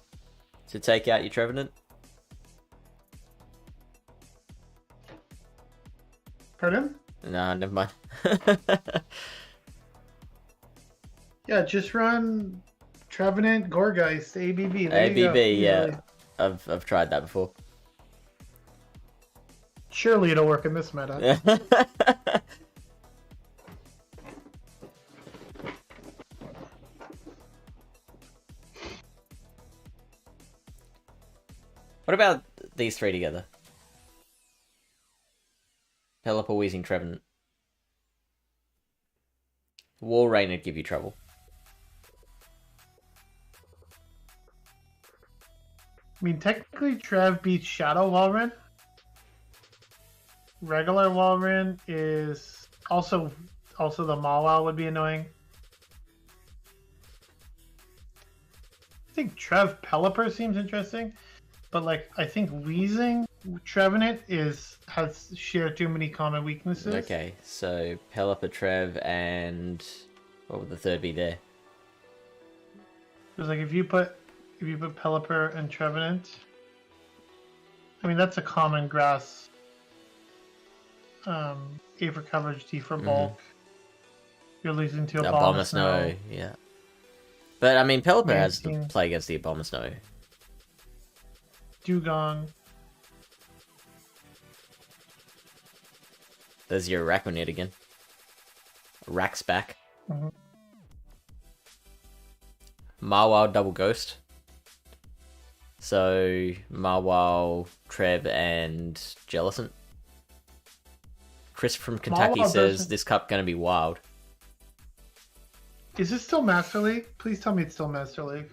to take out your Trevenant. Pardon? Nah, never mind. Yeah, just run Trevenant, Gorgeist, ABB. There ABB, you go. yeah. I've tried that before. Surely it'll work in this meta. What about these three together? Pelipper, Wheezing, Trevenant. Walrein would give you trouble. I mean, technically, Trev beats Shadow Walrein. Regular Walrein is also the Mawile would be annoying. I think Trev Pelipper seems interesting, but like I think Wheezing Trevenant has shared too many common weaknesses. Okay, so Pelipper, Trev, and what would the third be there? Because like if you put Pelipper and Trevenant, I mean that's a common grass. A for coverage, D for bulk. You're losing to Abomasnow. Yeah. But I mean, Pelipper has to play against the Abomasnow. Dugong. There's your Araquanid again. Rack's back. Mm-hmm. Mawile double ghost. So Mawile, Trev, and Jellicent. Chris from Kentucky says this cup gonna be wild. Is this still Master League? Please tell me it's still Master League.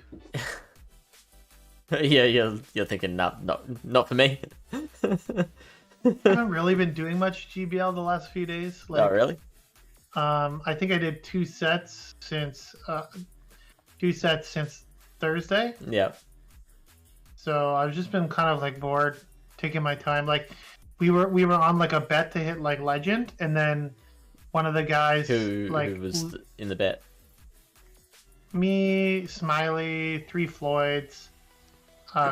Yeah, you're thinking not for me. I haven't really been doing much GBL the last few days. Like, oh really? I think I did two sets since Thursday. Yeah. So I've just been kind of like bored, taking my time. Like we were on like a bet to hit like Legend, and then one of the guys who was in the bet. Me, Smiley, 3 Floyds,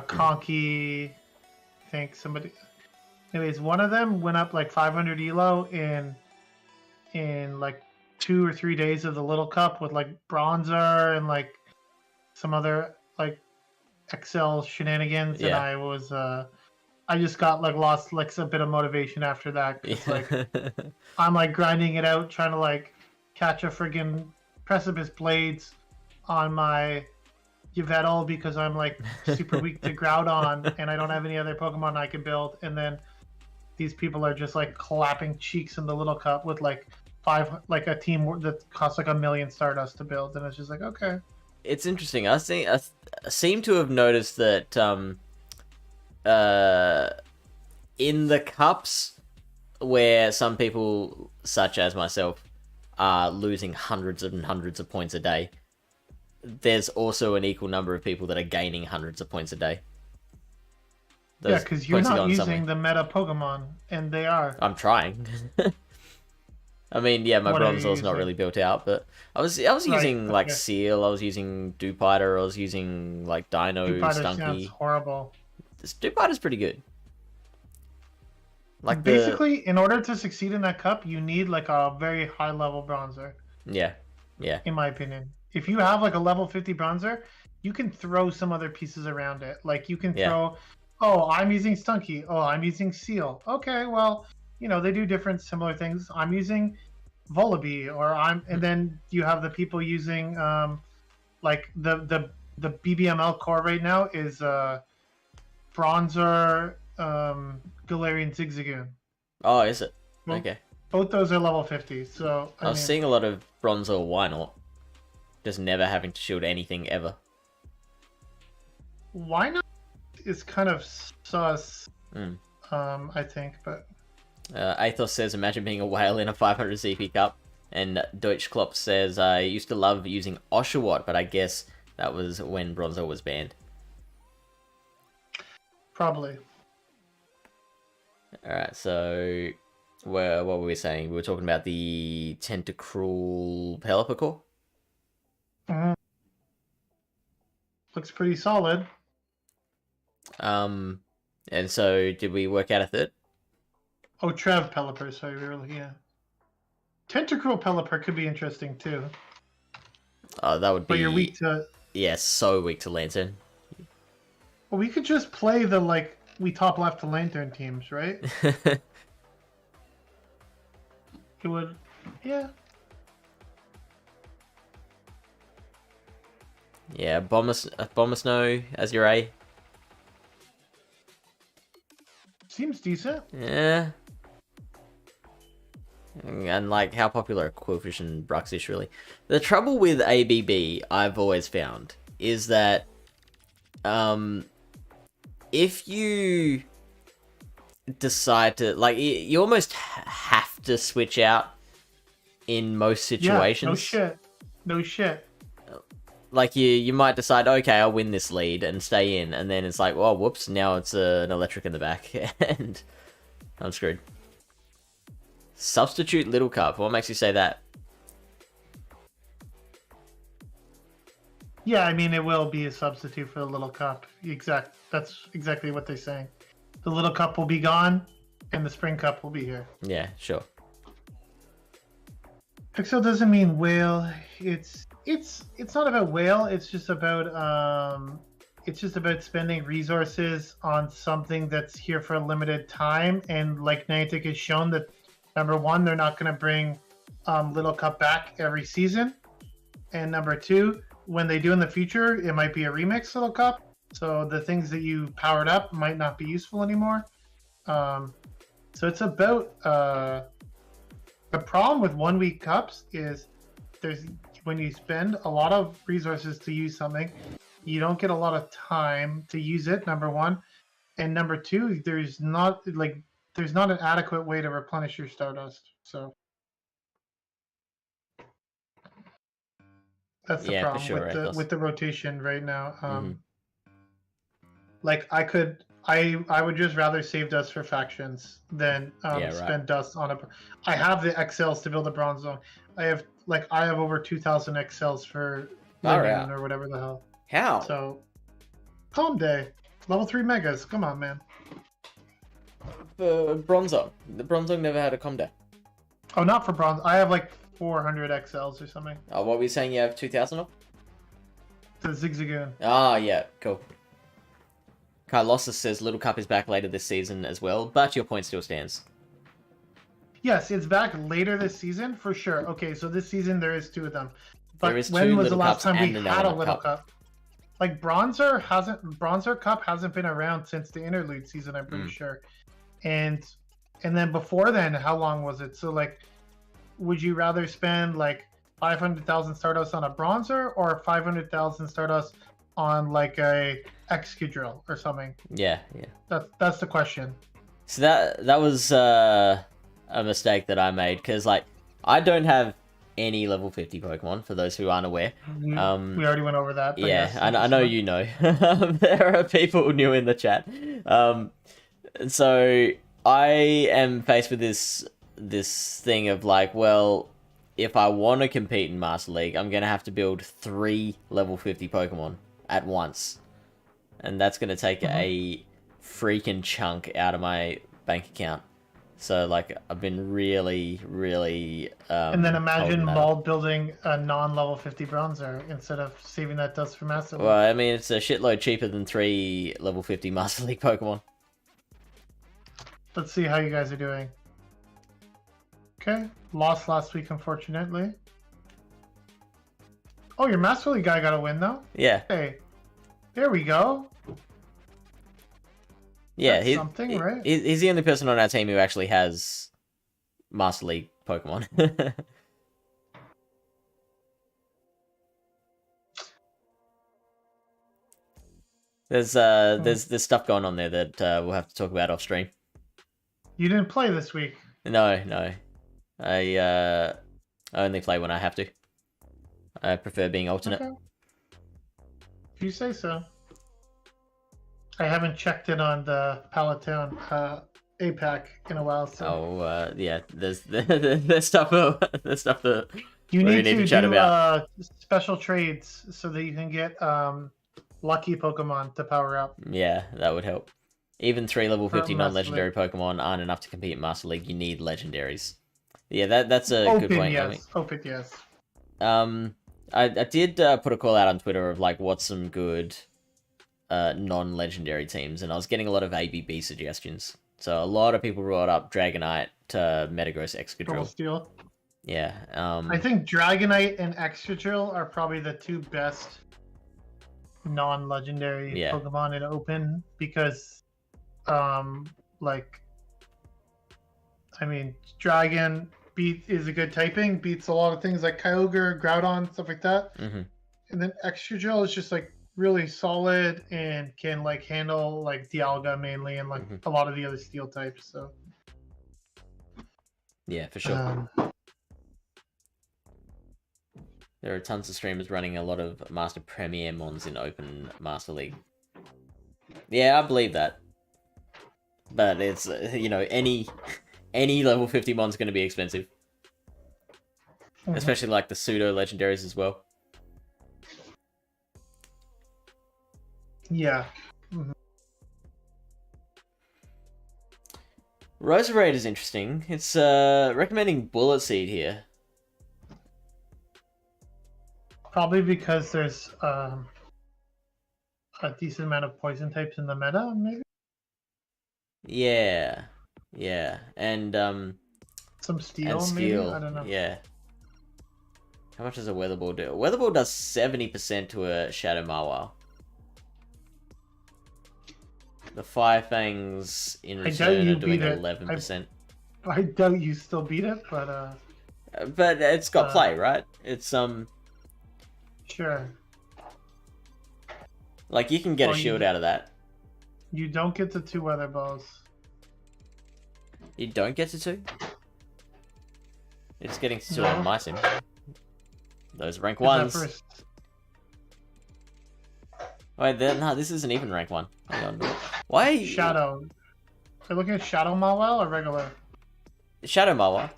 Conky, I think somebody. Anyways, one of them went up like 500 elo in like 2 or 3 days of the Little Cup with like Bronzer and like some other like XL shenanigans, yeah. And I just got like lost like a bit of motivation after that. 'Cause, like I'm like grinding it out, trying to like catch a friggin' Precipice Blades on my Yveltal because I'm like super weak to Groudon and I don't have any other Pokemon I can build. And then these people are just like clapping cheeks in the Little Cup with like a team that costs like 1 million Stardust to build, and it's just like, okay. It's interesting. I seem to have noticed that in the cups where some people, such as myself, are losing hundreds and hundreds of points a day, there's also an equal number of people that are gaining hundreds of points a day. Yeah, because you're not using the meta Pokemon, and they are. I'm trying. I mean, yeah, my What are you Bronzor's not using? really built out, but I was using like Okay. Seal, I was using Dupiter, I was using like Dino, Jupiter sounds Stunky. horrible. This Dupiter's pretty good. Like the Basically, in order to succeed in that cup, you need like a very high level bronzer, yeah, yeah, in my opinion. If you have like a level 50 bronzer, you can throw some other pieces around it. Like you can yeah, throw, oh, I'm using Stunky. Oh, I'm using Seal. Okay, well, they do different similar things. I'm using Volibee, and then you have the people using like the BBML core right now is Bronzer, Galarian Zigzagoon. Oh, is it? Well, Okay. both those are level 50. So I was seeing a lot of Bronzor. Why not? Just never having to shield anything ever. why not? Is kind of sus. Mm. I think, but Athos says, imagine being a whale in a 500 CP cup. And Deutschklopp says, I used to love using Oshawott, but I guess that was when Bronzor was banned. probably. Alright, so what were we saying? We were talking about the Tentacruel Pelipper core? Mhm. Looks pretty solid. And so did we work out a third? Oh, Trev Pelipper. Sorry, we were looking at. Tentacruel Pelipper could be interesting too. Oh, that would be... But you're weak to. Yeah, so weak to Lantern. Well, we could just play we top left to Lantern teams, right? It would, yeah. Yeah, Bomber Snow as your A. Seems decent. Yeah. And like, how popular are Quillfish and Bruxish really? The trouble with ABB, I've always found, is that if you decide to, like, you almost have to switch out in most situations. Yeah, no shit. No shit. Like, you might decide, okay, I'll win this lead and stay in, and then it's like, well, whoops, now it's an electric in the back, and I'm screwed. Substitute Little Cup, what makes you say that? Yeah, I mean, it will be a substitute for the little cup. That's exactly what they're saying. The little cup will be gone, and the spring cup will be here. Yeah, sure. Pixel doesn't mean whale. It's not about whale. It's just about spending resources on something that's here for a limited time. And like Niantic has shown that, number one, they're not going to bring Little Cup back every season, and number two, when they do in the future, it might be a remix Little Cup. So the things that you powered up might not be useful anymore. So it's about the problem with 1 week cups is when you spend a lot of resources to use something, you don't get a lot of time to use it, number one. And number two, there's not an adequate way to replenish your Stardust. So that's the problem for sure, with the rotation right now. Mhm. Like I would just rather save dust for factions than spend dust on a. I have the XLs to build a bronze zone. I have over 2,000 XLs for Linian or whatever the hell. How? So, calm day, level 3 megas. Come on, man. For Bronzong. The Bronzong never had a combat. Oh, not for bronze. I have like 400 XLs or something. Oh, what were you saying? You have 2,000 of? The Zigzagoon. Ah, yeah, cool. Carlossus says Little Cup is back later this season as well, but your point still stands. Yes, it's back later this season for sure. Okay, so this season there is 2 of them. But There is when two was the Little last Cups time we and had a another Little Cup. Cup? Like Bronzer Cup hasn't been around since the interlude season, I'm pretty sure. And then before then, how long was it? So like, would you rather spend like 500,000 Stardust on a Bronzer or 500,000 Stardust on like a Excadrill or something? Yeah. That's the question. So that was a mistake that I made, because like, I don't have any level 50 Pokemon, for those who aren't aware. We already went over that. But Yeah, yes, I know you know. There are people new in the chat. So I am faced with this thing of like, well, if I want to compete in Master League, I'm gonna have to build 3 level 50 Pokemon at once, and that's gonna take a freaking chunk out of my bank account. So like, I've been really, and then imagine holding that Maul up. building a non-level 50 Bronzer instead of saving that dust for Master League. Well, I mean, it's a shitload cheaper than 3 level 50 Master League Pokemon. Let's see how you guys are doing. Okay, lost last week, unfortunately. Oh, your Master League guy got a win, though? Yeah. Hey, there we go. Yeah, That's something, right? He's the only person on our team who actually has Master League Pokemon. There's stuff going on there that we'll have to talk about off stream. You didn't play this week. No. I only play when I have to. I prefer being alternate. Okay. If you say so. I haven't checked in on the Pallet Town APAC in a while, so. Oh, yeah. There's stuff. There's stuff that you need to to chat do about. Special trades so that you can get lucky Pokemon to power up. Yeah, that would help. Even 3 level 50 Master non-legendary Pokemon aren't enough to compete in Master League. You need legendaries. Yeah, that's a good point. Yes. I mean, Open, yes. I did put a call out on Twitter of like what's some good non-legendary teams, and I was getting a lot of ABB suggestions. So a lot of people brought up Dragonite, Metagross, Excadrill. Steel. Yeah. I think Dragonite and Excadrill are probably the 2 best non-legendary Pokemon in Open because, Dragon is a good typing, beats a lot of things like Kyogre, Groudon, stuff like that. Mm-hmm. And then Excadrill is just like really solid and can like handle like Dialga mainly and like a lot of the other steel types. So yeah, for sure. There are tons of streamers running a lot of Master Premier Mons in Open Master League. Yeah, I believe that. But it's, any level 50 Mon's going to be expensive. Especially like the pseudo legendaries as well. Yeah. Roserade is interesting. It's recommending Bullet Seed here. Probably because there's a decent amount of poison types in the meta, maybe? Yeah. And some steel, maybe? I don't know. Yeah. How much does a Weather Ball do? A Weather Ball does 70% to a Shadow Mawile. The Fire Fangs in return are doing 11%. I doubt you still beat it, but it's got play, right? It's sure. Like you can get a shield out of that. You don't get the 2 Weather Balls. You don't get to 2? It's getting to 2 on my sim. Those rank 1s. Wait, no, this isn't even rank 1. Hang on. Why? Shadow. Are you looking at Shadow Mawile or regular? Shadow Mawile.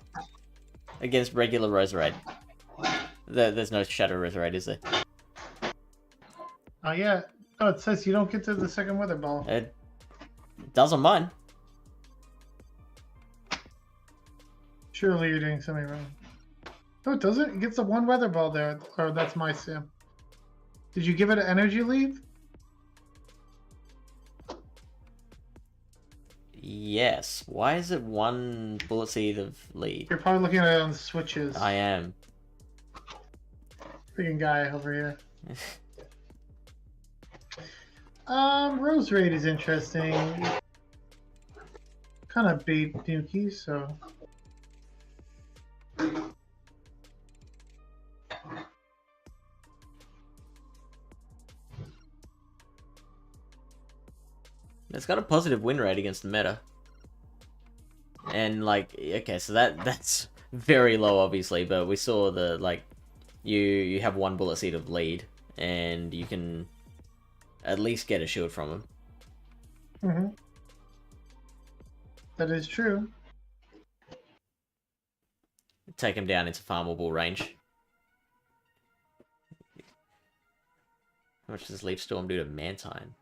Against regular Roserade. There's no Shadow Roserade, is there? Oh, yeah. Oh, it says you don't get to the 2nd Weather Ball. It does on mine. Surely you're doing something wrong. No, it doesn't. It gets the 1 Weather Ball there. Or that's my sim. Did you give it an energy lead? Yes. Why is it 1 Bullet Seed of lead? You're probably looking at it on the switches. I am. Freaking guy over here. Roserade is interesting. Kind of bait Dookie, so. It's got a positive win rate against the meta. And like, okay, so that's very low obviously, but we saw the like you have 1 Bullet Seed of lead and you can at least get a shield from him. Mm-hmm. That is true. take him down into farmable range. How much does Leaf Storm do to Mantine?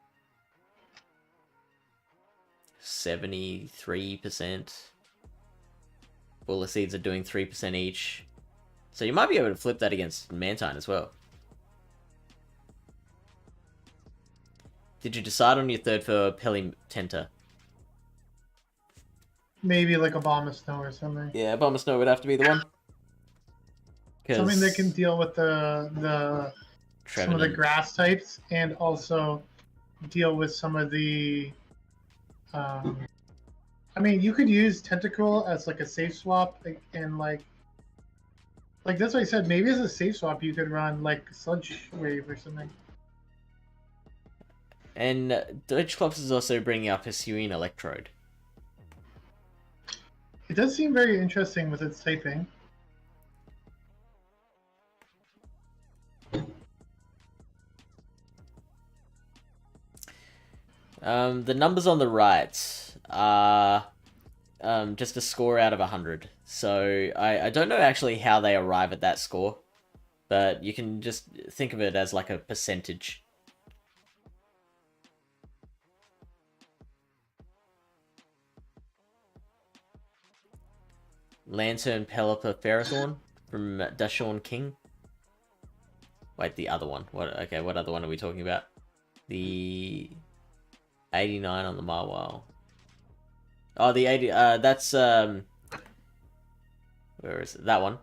73%. Bullet Seeds are doing 3% each. So you might be able to flip that against Mantine as well. Did you decide on your third for Pelitenta? Maybe like a Bomb of Snow or something. Yeah, Bomb of Snow would have to be the one. Something that can deal with some of the grass types and also deal with some of the. I mean, you could use Tentacle as like a safe swap and like that's what I said. Maybe as a safe swap, you could run like Sludge Wave or something. And Dogecops is also bringing up Hisuian Electrode. It does seem very interesting with its typing. The numbers on the right are just a score out of 100. So I don't know actually how they arrive at that score, but you can just think of it as like a percentage. Lantern Pelipper Ferrothorn from Dashawn King. Wait, the other one. What other one are we talking about? The 89 on the Marwile. Oh, the 80. That's where is it? That one.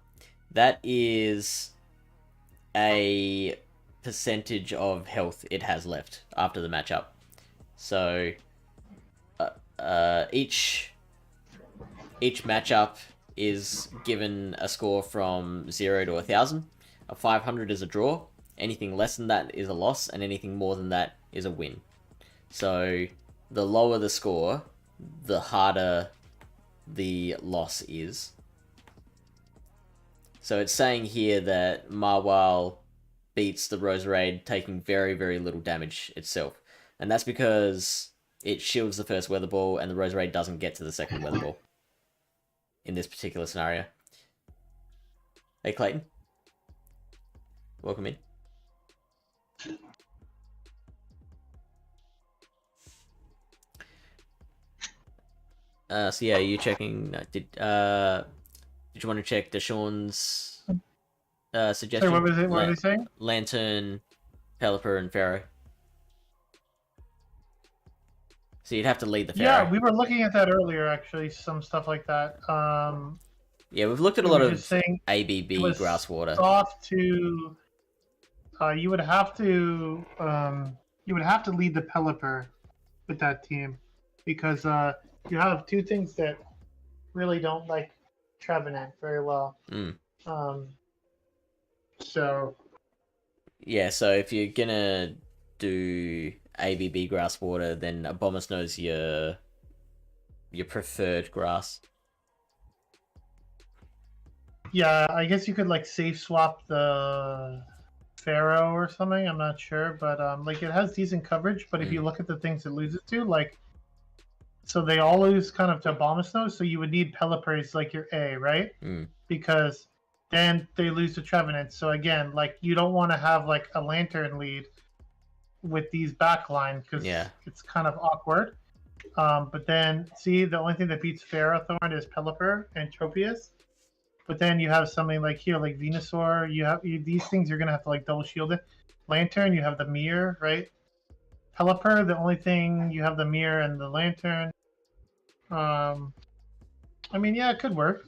That is a percentage of health it has left after the matchup. So, each matchup is given a score from 0 to 1,000. A 500 is a draw. Anything less than that is a loss, and anything more than that is a win. So, the lower the score, the harder the loss is. So it's saying here that Marwile beats the Roserade, taking very, very little damage itself. And that's because it shields the first Weather Ball, and the Roserade doesn't get to the second Weather Ball. In this particular scenario. Hey, Clayton. Welcome in. So yeah, you checking? Did you want to check Deshaun's suggestion? Sorry, what was it? What were they saying? Lantern, Pelipper, and Pharaoh. So you'd have to lead the Pharaoh. Yeah, we were looking at that earlier, actually. Some stuff like that. Yeah, we've looked at a lot of ABB Grasswater. Soft to. You would have to lead the Pelipper with that team because you have two things that really don't like Trevenant very well. So. Yeah, so if you're gonna do ABB Grasswater, then Abomasnow's your preferred grass. Yeah, I guess you could like safe swap the Pharaoh or something. I'm not sure, but like it has decent coverage. But if you look at the things it loses to, like, so they all lose kind of to Abomasnow. So you would need Pelipper as like your A, right? Because then they lose to Trevenant. So again, like you don't want to have like a Lantern lead with these backline because it's kind of awkward. But then see, the only thing that beats Ferrothorn is Pelipper and Tropius. But then you have something like here, like Venusaur. These things you're gonna have to like double shield it. Lantern, you have the mirror, right? Pelipper, the only thing you have the mirror and the Lantern. I mean, yeah, it could work.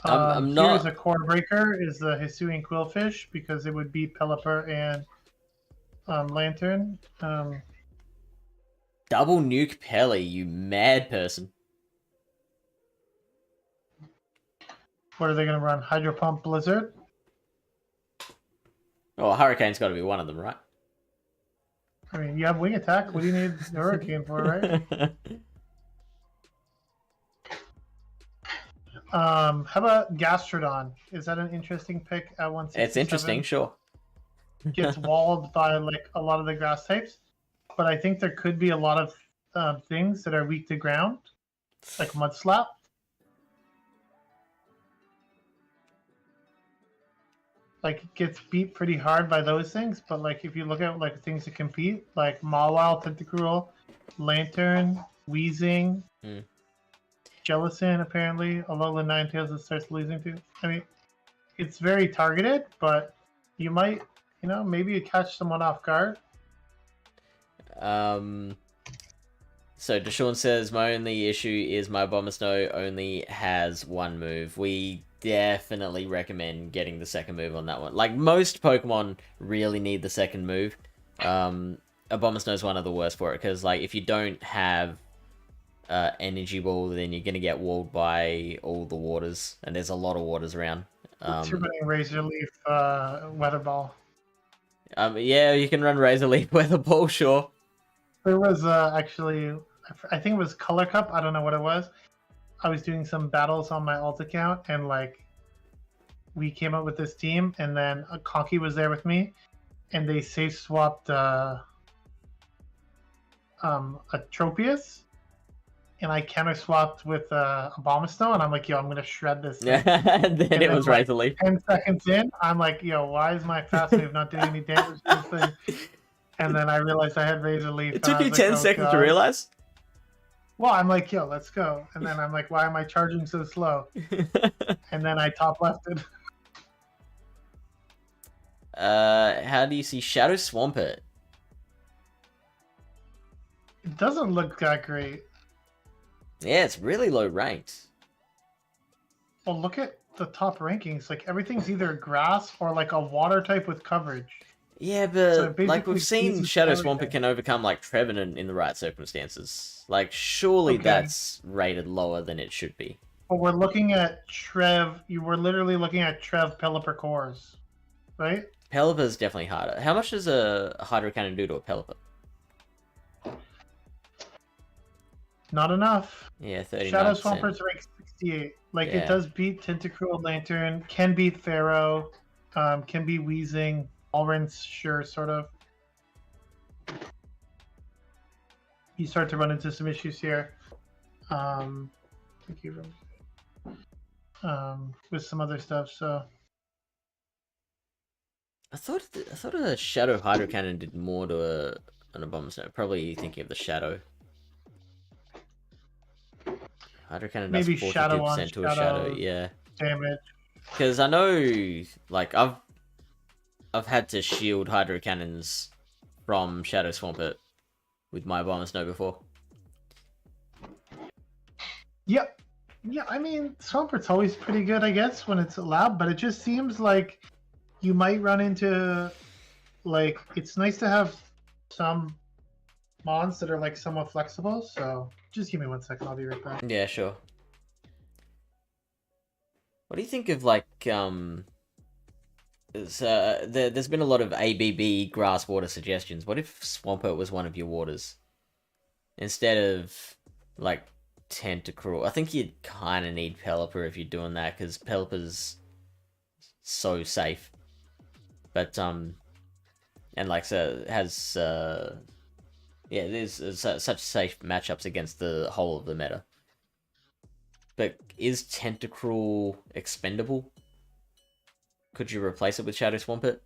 I'm not. Here's a core breaker is the Hisuian Quillfish because it would beat Pelipper and Lantern. Double nuke Pelly, you mad person. What are they going to run? Hydro Pump Blizzard? Oh, Hurricane's got to be one of them, right? I mean, you have Wing Attack. What do you need the Hurricane for, right? How about Gastrodon? Is that an interesting pick at 167? It's interesting, sure. Gets walled by like a lot of the grass types, but I think there could be a lot of things that are weak to ground, like Mud Slap. like it gets beat pretty hard by those things. But like if you look at like things that compete, like Mawile, Tentacruel, Lantern, Weezing, Hmm. Jellicent, apparently, Alola Ninetales that starts losing to. I mean, it's very targeted, but you might, maybe you catch someone off guard. So Deshaun says, my only issue is my Abomasnow only has one move. We definitely recommend getting the second move on that one. Like, most Pokemon really need the second move. Abomasnow is one of the worst for it, because, like, if you don't have Energy Ball, then you're going to get walled by all the waters, and there's a lot of waters around. You're running Razor Leaf, Weather Ball. Yeah, you can run Razor Leaf Weather Ball, sure. There was actually, I think it was Color Cup. I don't know what it was. I was doing some battles on my alt account, and like we came up with this team, and then Conky was there with me, and they safe swapped a Tropius, and I counter swapped with Abomasnow, and I'm like, yo, I'm gonna shred this thing. And then it was like, Razor Leaf. 10 seconds in, I'm like, yo, why is my fast move not doing any damage to this thing? And then I realized I had Razor Leaf. It took you like, 10 seconds to realize? Well, I'm like, yo, let's go. And then I'm like, why am I charging so slow? And then I top lefted. How do you see Shadow Swampert? It doesn't look that great. Yeah, it's really low ranked. Well, look at the top rankings. Like, everything's either grass or like a water type with coverage. Yeah, but So like basically we've seen uses Shadow everything. Swampert can overcome like Trevenant in the right circumstances. Like, surely Okay. that's rated lower than it should be. But we're looking at Trev. You were literally looking at Trev Pelipper cores, right? Pelipper's definitely harder. How much does a Hydro Cannon do to a Pelipper? Not enough. Yeah, 39%. Shadow Swampert's rank 68. Like, Yeah. it does beat Tentacruel, Lantern, can beat Pharaoh, can be Weezing, Alrin's, sure, sort of. You start to run into some issues here. Thank you. With some other stuff, so. I thought a Shadow Hydro Cannon did more to an Abomasnow. Probably thinking of the Shadow. Hydro Cannon does Maybe 42% Shadow on to a Shadow, yeah. Damage. Because I know, like, I've had to shield Hydro Cannons from Shadow Swampert with my Abomasnow before. Yep. Yeah, I mean, Swampert's always pretty good, I guess, when it's allowed, but it just seems like you might run into, like, it's nice to have some mons that are, like, somewhat flexible, so just give me 1 second, I'll be right back. Yeah, sure. What do you think of, like, there's been a lot of ABB grass water suggestions. What if Swampert was one of your waters? Instead of, like, Tentacruel. I think you'd kind of need Pelipper if you're doing that, because Pelipper's so safe. But, and, like, so has, yeah, there's such safe matchups against the whole of the meta. But is Tentacruel expendable? Could you replace it with Shadow Swampert?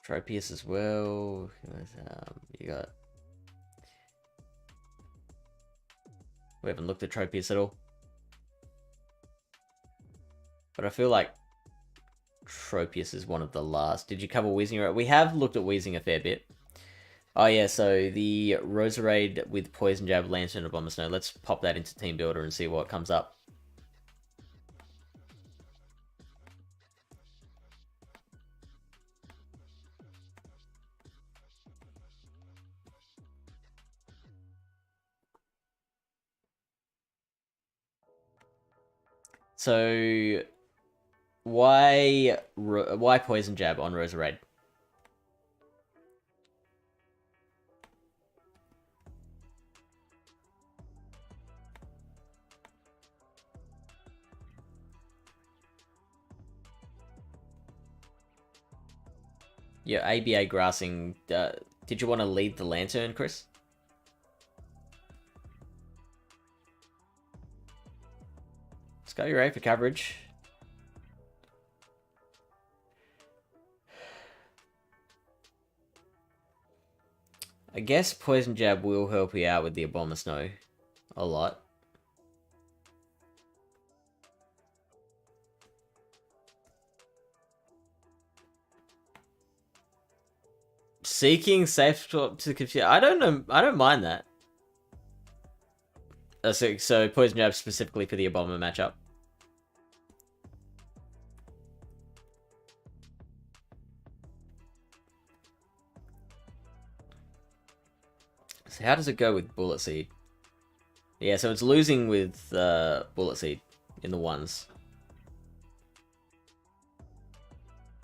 Tropius as well. You got. We haven't looked at Tropius at all. But I feel like Tropius is one of the last. Did you cover Weezing? We have looked at Weezing a fair bit. Oh yeah, so the Roserade with Poison Jab, Lantern, and Abomasnow. Let's pop that into Team Builder and see what comes up. So, why Poison Jab on Roserade? Your ABA grassing, did you want to lead the lantern, Chris? Let's go, you're right for coverage. I guess Poison Jab will help you out with the Abomasnow a lot. Seeking safe swap to confuse. I don't know. I don't mind that. So Poison Jab specifically for the Aboma matchup. So how does it go with Bullet Seed? Yeah, so it's losing with Bullet Seed in the ones.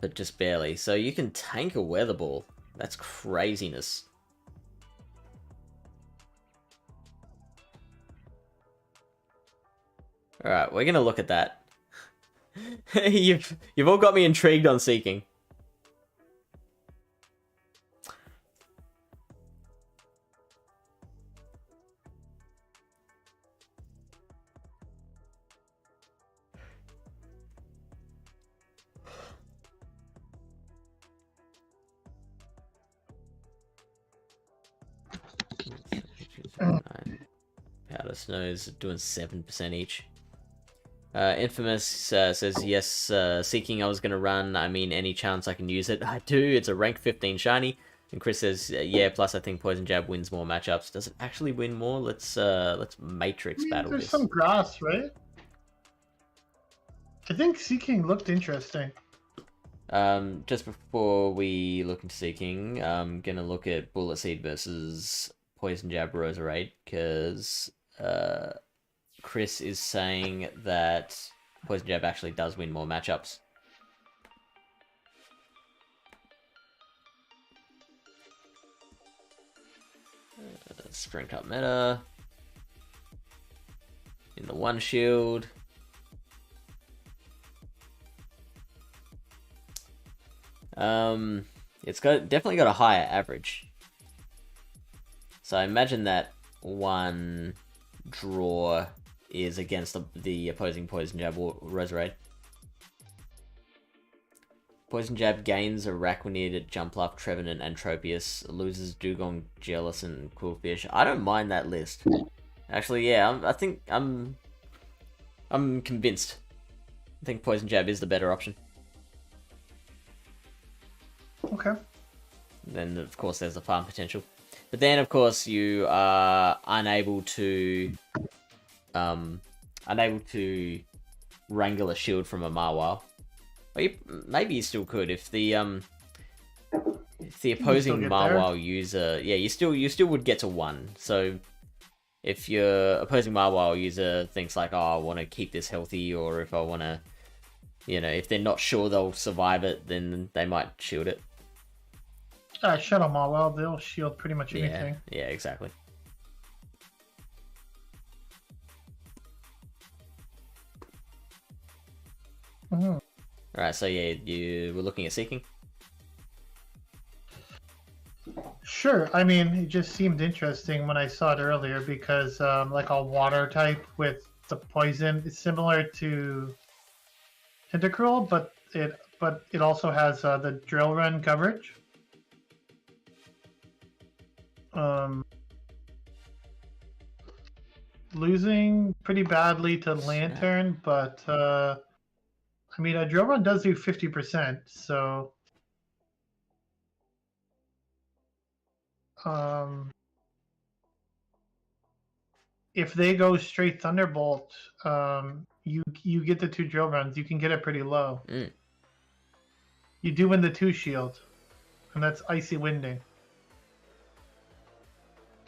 But just barely. So you can tank a Weather Ball. That's craziness. Alright, we're gonna look at that. You've all got me intrigued on Seeking. Powder Snows doing 7% each. Infamous says, yes, Seeking I was going to run. I mean, any chance I can use it? I do. It's a rank 15 shiny. And Chris says, yeah, plus I think Poison Jab wins more matchups. Does it actually win more? Let's Matrix battle there's this. Some grass, right? I think Seeking looked interesting. Just before we look into Seeking, I'm going to look at Bullet Seed versus Poison Jab Roserade, because Chris is saying that Poison Jab actually does win more matchups. Strength up meta. In the one shield. It's definitely got a higher average. So I imagine that one draw is against the opposing Poison Jab or Roserade. Poison Jab gains Araquanid, Jumpluff, Trevenant, and Tropius. Loses Dugong, Jealous, and Quillfish. I don't mind that list. Actually, yeah, I think I'm convinced. I think Poison Jab is the better option. Okay. Then, of course, there's the farm potential. But then, of course, you are unable to wrangle a shield from a Marwile. Well, maybe you still could if the opposing Marwile user, yeah, you still would get to 1. So if your opposing Marwile user thinks like, oh, I want to keep this healthy, or if I want to, if they're not sure they'll survive it, then they might shield it. Shadow Marwile, they'll shield pretty much anything. Yeah, exactly. Mm-hmm. Alright, so yeah, you were looking at Seeking? Sure. I mean, it just seemed interesting when I saw it earlier because, like a water type with the poison is similar to Tentacruel, but it also has the drill run coverage. Losing pretty badly to Lantern, but I mean, a drill run does do 50%, so if they go straight Thunderbolt, you get the 2 drill runs. You can get it pretty low. You do win the 2 shield, and that's Icy Winding.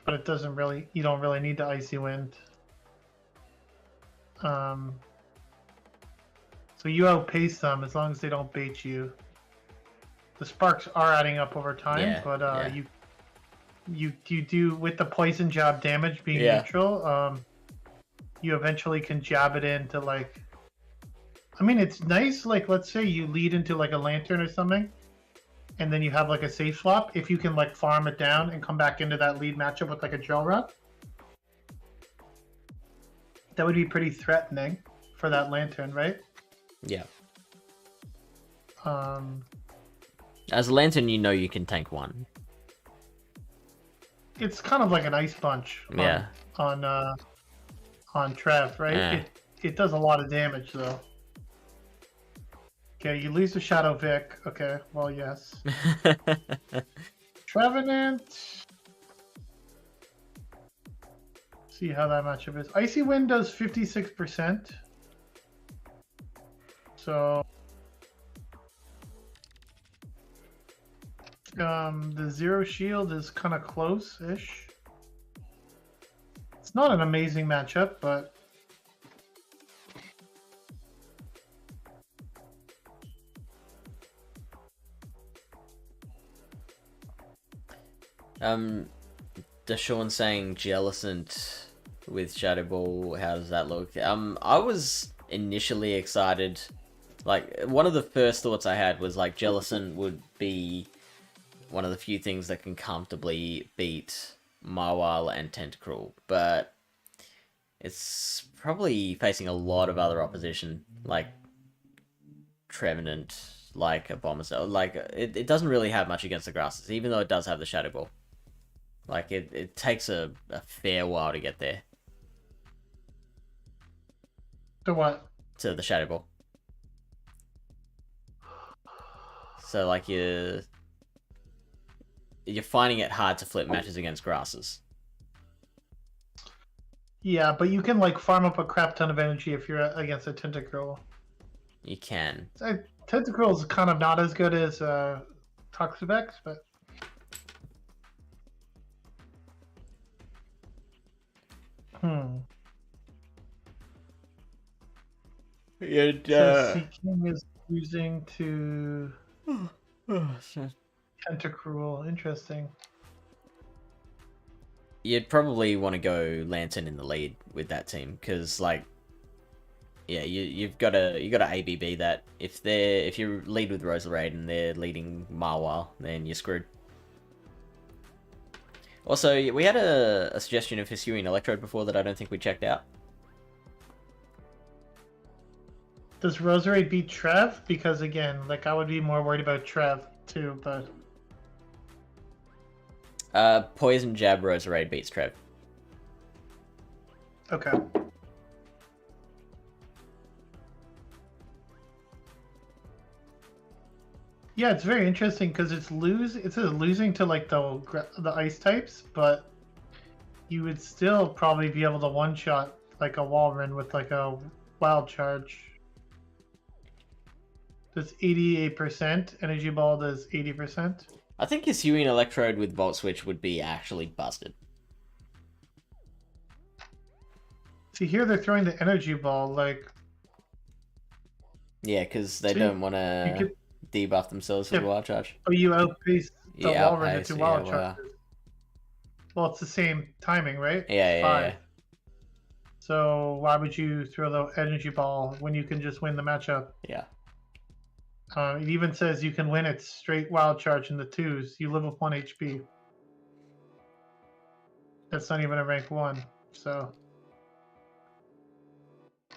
But it doesn't really, you don't really need the Icy Wind. So you outpace them as long as they don't bait you. The sparks are adding up over time, but you do, with the poison jab damage being neutral, you eventually can jab it into, like, I mean, it's nice, like, let's say you lead into like a Lantern or something, and then you have like a safe swap, if you can like farm it down and come back into that lead matchup with like a gel rep, that would be pretty threatening for that lantern, right? Yeah. Um, As a lantern, you know you can tank one. it's kind of like an ice punch. Yeah. On Trev, right? Yeah. It does a lot of damage though. Okay, you lose the Shadow Vic. Okay, well yes. Trevenant. See how that matchup is. Icy Wind does 56%. So the Zero Shield is kind of close-ish. It's not an amazing matchup, but Deshaun saying Jellicent with Shadow Ball, how does that look? I was initially excited. Like, one of the first thoughts I had was, like, Jellicent would be one of the few things that can comfortably beat Mawile and Tentacruel, but it's probably facing a lot of other opposition, like Trevenant, like Abomasnow. Like, it doesn't really have much against the grasses, even though it does have the Shadow Ball. Like, it takes a fair while to get there. to what? To the Shadow Ball. So, like, you're finding it hard to flip matches against grasses. Yeah, but you can like farm up a crap ton of energy if you're against a Tentacruel. You can. Tentacruel is kind of not as good as Toxapex, but So Seeking is losing to Tentacruel. Interesting. You'd probably want to go Lantern in the lead with that team, because, like, yeah, you've got to ABB that. If you lead with Roserade and they're leading Mawile, then you're screwed. Also, we had a suggestion of Hisuian Electrode before that I don't think we checked out. Does Roserade beat Trev? Because again, like I would be more worried about Trev too, but Poison Jab Roserade beats Trev. okay. Yeah, it's very interesting because it says losing to like the ice types, but you would still probably be able to one shot like a Walrein with like a wild charge. That's 88%. Energy Ball does 80%. I think Hisuian Electrode with Volt Switch would be actually busted. See, here they're throwing the Energy Ball, like... Yeah, because they don't want to debuff themselves with Wild Charge. Oh, you outpace the Walrein outpace, into Wild Charges. Well, it's the same timing, right? Yeah. So why would you throw the Energy Ball when you can just win the matchup? Yeah. It even says you can win it straight Wild Charge in the 2s. You live with 1 HP. That's not even a rank 1, so...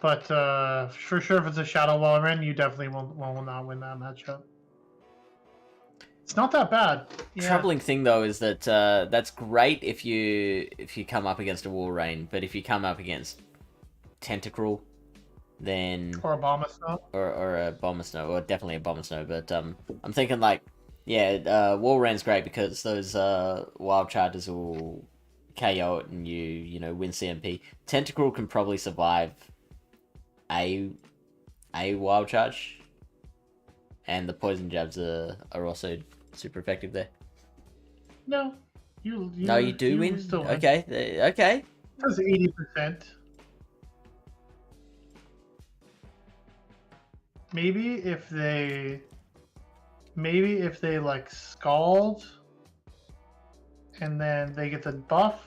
But for sure, if it's a Shadow Walrein, you definitely will not win that matchup. It's not that bad. Yeah. Troubling thing though is that that's great if you come up against a Walrein, but if you come up against Tentacruel, then or a Abomasnow, or a Abomasnow, or definitely a Abomasnow. But I'm thinking like, yeah, Walrein's great because those wild charges will KO it and you know win CMP. Tentacruel can probably survive a wild charge, and the poison jabs are also super effective there. No, you do win. Still win. Okay. That's 80%. Maybe if they like Scald, and then they get the buff,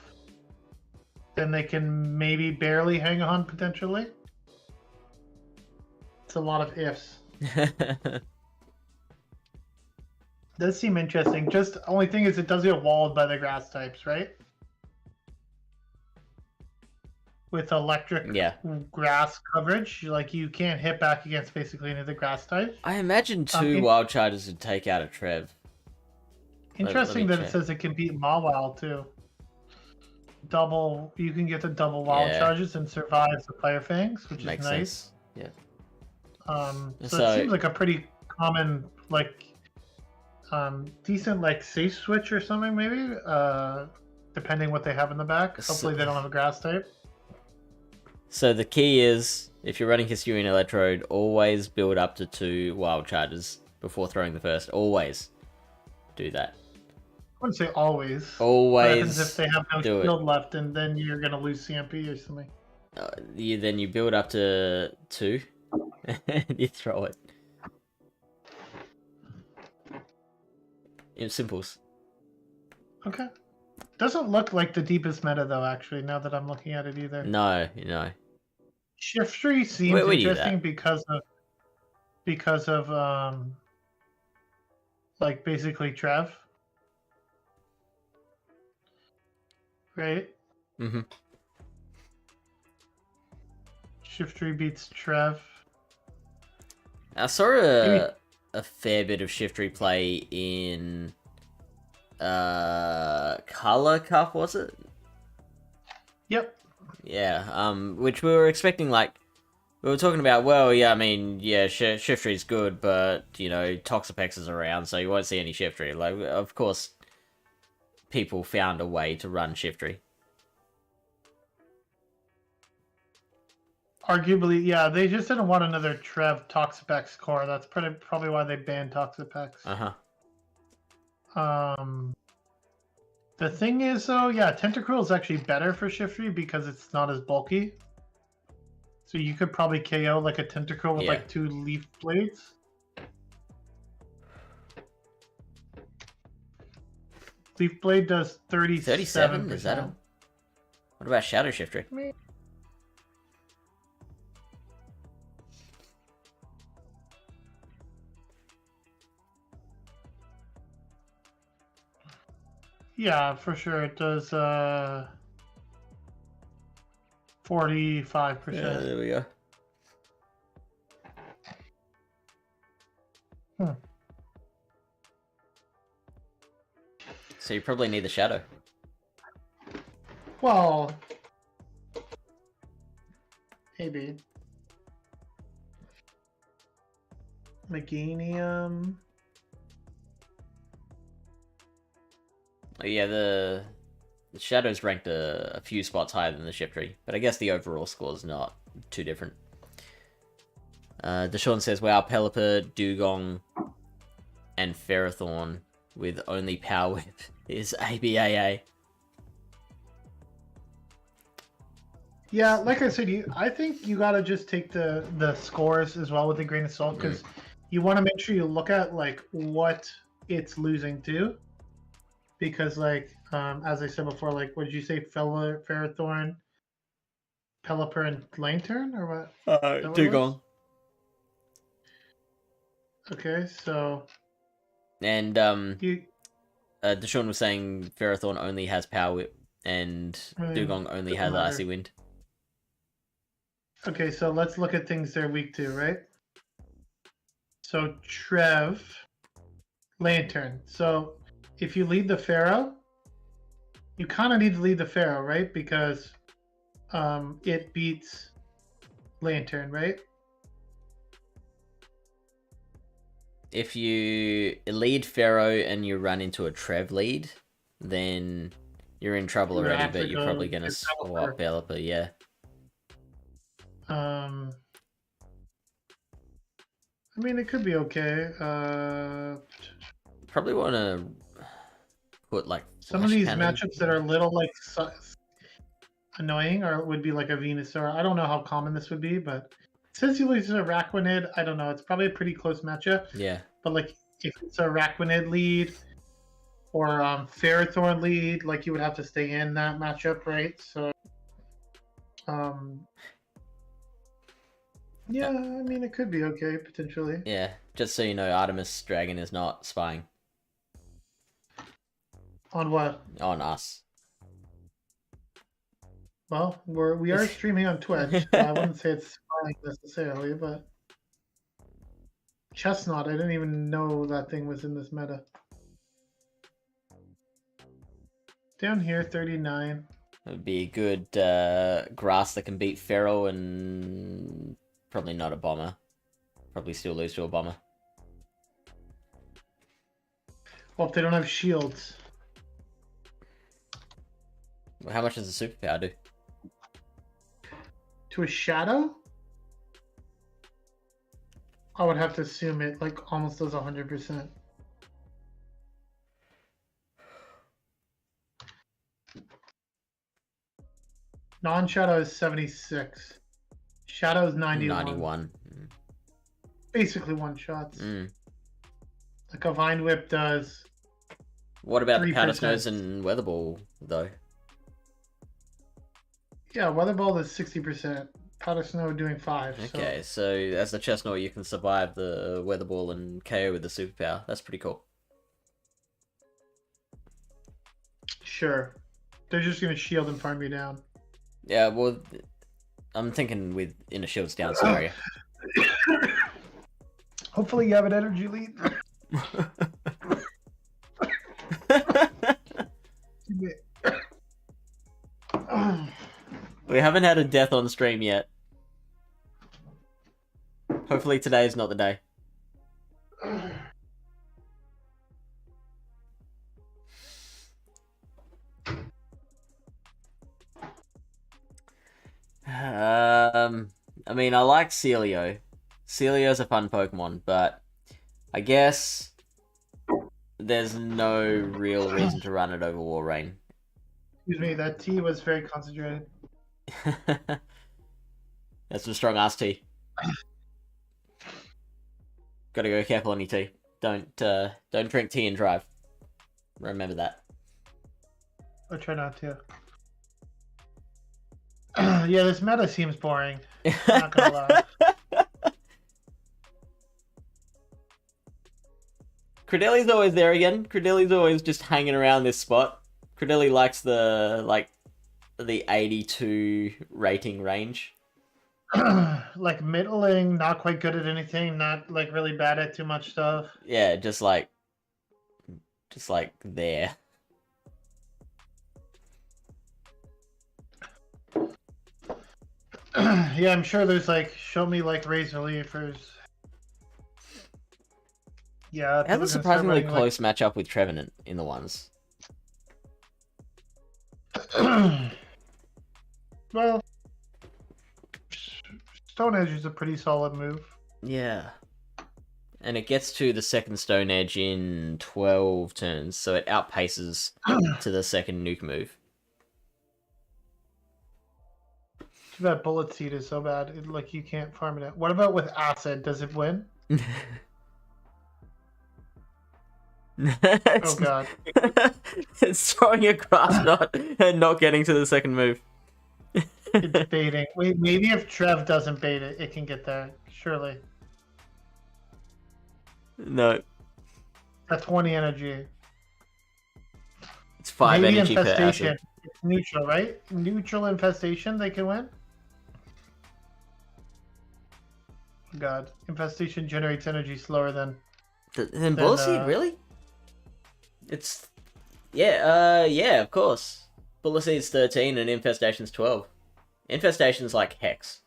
then they can maybe barely hang on potentially. It's a lot of ifs. Does seem interesting. Just only thing is it does get walled by the grass types, right? With electric Yeah. grass coverage, like you can't hit back against basically any of the grass types. I imagine two wild chargers would take out a Trev. Interesting let that me it says it can beat Mawile too. You can get the double wild Yeah. charges and survive the fire fangs, which Makes is nice. sense. Yeah. So it seems like a pretty common, like, decent, like, safe switch or something, maybe. Depending what they have in the back. Hopefully they don't have a grass type. So the key is, if you're running Hisuian Electrode, always build up to 2 wild charges before throwing the first. Always do that. I wouldn't say always. Always. What happens if they have no do shield left, and then you're gonna lose CMP or something? Then you build up to 2, and you throw it. In simples. Okay. Doesn't look like the deepest meta though, actually, now that I'm looking at it either. No. Shiftry seems interesting because of like basically Trev. Right? Mm-hmm. Shiftry beats Trev. I saw a fair bit of Shiftry play in Color Cup, was it? Yep. Yeah, which we were expecting, like, we were talking about, well, yeah, I mean, yeah, Shiftry's good, but, you know, Toxapex is around, so you won't see any Shiftry. Like, of course, people found a way to run Shiftry. Arguably, yeah, they just didn't want another Trev Toxapex core. That's probably why they banned Toxapex. Uh-huh. The thing is, though, yeah, Tentacruel is actually better for Shiftry because it's not as bulky. So you could probably KO like a Tentacruel with like 2 Leaf Blades. Leaf Blade does 37%. Is that all? What about Shadow Shiftry? Yeah, for sure. It does 45%. Yeah, there we go. So you probably need the Shadow. Well, maybe. Meganium. Yeah, the Shadow's ranked a few spots higher than the Shiftry, but I guess the overall score is not too different. Deshaun says, wow, Pelipper, Dugong, and Ferrothorn with only Power Whip is ABAA. Yeah, like I said, I think you gotta just take the scores as well with a grain of salt, because you want to make sure you look at like what it's losing to. Because, like, as I said before, like, what did you say, Ferrothorn, Pelipper, and Lantern, or what? Dugong. Okay, so... And, Deshaun was saying Ferrothorn only has Power Whip, and Dugong only has Icy Wind. Okay, so let's look at things they're weak to, right? So, Trev, Lantern. So... if you lead the Pharaoh, you kind of need to lead the Pharaoh, right? Because it beats Lantern, right? If you lead Pharaoh and you run into a Trev lead, then you're in trouble already, but you're probably going to swap Pelipper, yeah. I mean, it could be okay. Probably want to put like some of these matchups that are a little like annoying, or would be like a Venusaur. I don't know how common this would be, but since you lose a Araquanid, I don't know. It's probably a pretty close matchup. Yeah. But like if it's a Araquanid lead or Ferrothorn lead, like you would have to stay in that matchup, right? So, yeah, I mean it could be okay potentially. Yeah, just so you know, Artemis Dragon is not spying. On what? On us. Well, we are streaming on Twitch, so I wouldn't say it's spying necessarily, but Chestnut, I didn't even know that thing was in this meta. Down here, 39. It would be a good grass that can beat Feral and probably not a bomber. Probably still lose to a bomber. Well, if they don't have shields. How much does the superpower do? To a shadow? I would have to assume it like almost does 100%. Non-shadow is 76. Shadow is 91. 91. Basically one shots. Like a Vine Whip does. What about the 3%. Powder Snows and Weather Ball, though? Yeah, Weather Ball is 60%. Powder Snow doing 5. Okay, so as the Chestnut, you can survive the Weather Ball and KO with the superpower. That's pretty cool. Sure. They're just going to shield and farm you down. Yeah, well, I'm thinking in a shields down scenario. Hopefully you have an energy lead. We haven't had a death on stream yet. Hopefully today is not the day. I mean, I like Celio. Celio's a fun Pokemon, but I guess there's no real reason to run it over Walrein. Excuse me, that tea was very concentrated. That's some strong ass tea. Gotta go careful on your tea. Don't drink tea and drive. Remember that. I'll try not to. Yeah, this meta seems boring. I'm not gonna lie. Credeli's always there again. Credeli's always just hanging around this spot. Credeli likes the 82 rating range. Like middling, not quite good at anything, not like really bad at too much stuff. Yeah, just like there. Yeah, I'm sure there's like show me like Razor Leafers. Yeah, It has a surprisingly close matchup with Trevenant in the ones. Well, Stone Edge is a pretty solid move. Yeah. And it gets to the second Stone Edge in 12 turns, so it outpaces to the second nuke move. Too bad Bullet Seed is so bad. Like you can't farm it out. What about with Acid? Does it win? Oh god. It's throwing a grass knot and not getting to the second move. It's baiting. Wait, maybe if Trev doesn't bait it, it can get there. Surely. No. That's 20 energy. It's 5 Maybe energy per infestation. acid. It's neutral, right? Neutral infestation, they can win? God. Infestation generates energy slower than... Then Bullet Seed, really? It's... Yeah, yeah, of course. Bullet Seed's 13 and Infestation's 12. Infestation's like Hex.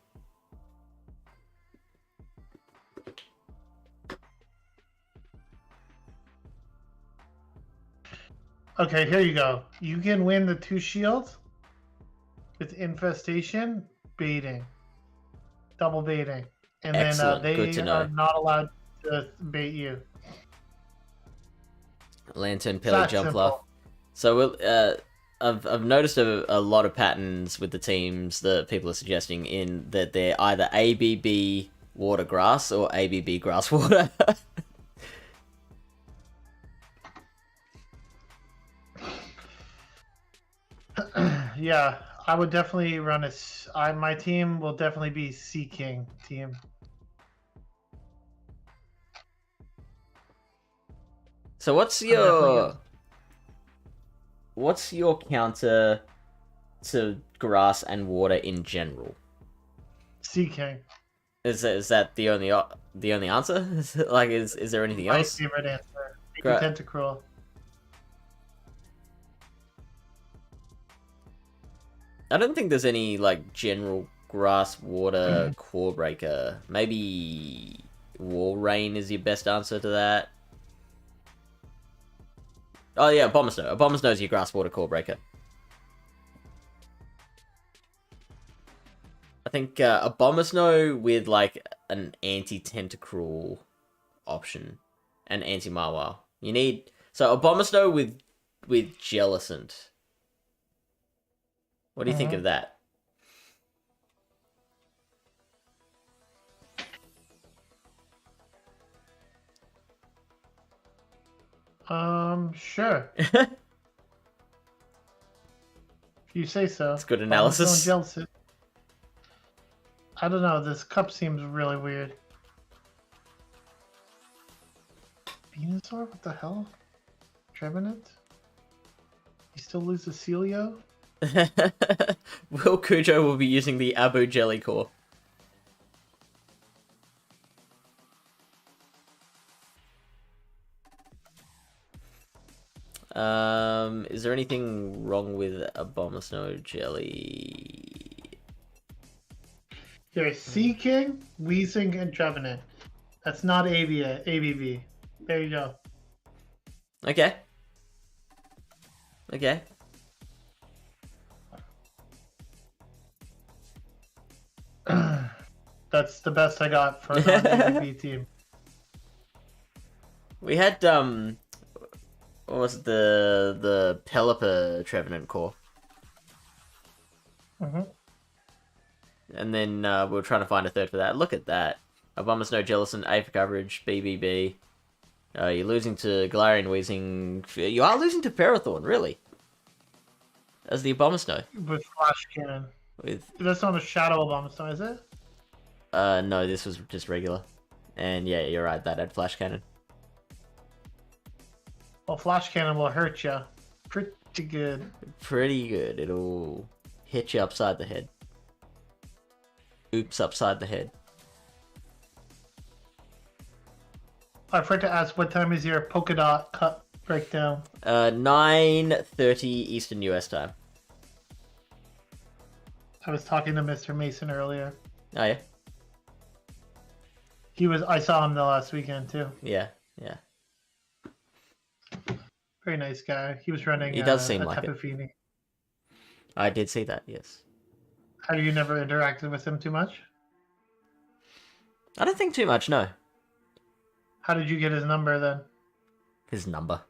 Okay, here you go. You can win the 2 shields with Infestation, baiting. Double baiting. And Excellent. then Good to they know. are not allowed to bait you. Lantern, It's Pillar, that Jump simple. Fluff. So we'll, I've noticed a lot of patterns with the teams that people are suggesting in that they're either ABB Water Grass or ABB Grass Water. Yeah, I would definitely run my team will definitely be Sea King team. So what's definitely your... what's your counter to grass and water in general? Sea King. Is that the only answer? Like, is there anything My else? favorite answer. Gra- Tentacruel. I don't think there's any like general grass water core breaker. Maybe Wall Rain is your best answer to that. Oh yeah, Abomasnow. Abomasnow is your grass water core breaker. I think Abomasnow with like an anti-Tentacruel option and anti-Marwile. You need so Abomasnow with Jellicent. What do you think of that? Sure. If you say so. It's good analysis. I don't know, this cup seems really weird. Venusaur? What the hell? Trevenant? He still loses Celio? Will Cujo will be using the Abu Jelly Core. Is there anything wrong with Abomasnow Jelly? There's Sea King, Weezing, and Trevenant. That's not ABV. There you go. Okay. Okay. That's the best I got for the ABV team. We had what was it, the Pelipper Trevenant core? And then we were trying to find a third for that. Look at that. Abomasnow, Jellicent, A for coverage, BBB. You're losing to Galarian, Weezing. You are losing to Ferrothorn, really? As the Abomasnow. With Flash Cannon. That's not a Shadow Abomasnow, is it? No, this was just regular. And yeah, you're right, that had Flash Cannon. Well, Flash Cannon will hurt you. Pretty good. Pretty good. It'll hit you upside the head. Oops, upside the head. I forgot to ask, what time is your Polka Dot Cup breakdown? 9:30 Eastern US time. I was talking to Mr. Mason earlier. Oh yeah? I saw him the last weekend too. Yeah, yeah. Very nice guy. He was running He does seem like it. I did see that, yes. Have you never interacted with him too much? I don't think too much, no. How did you get his number then? His number.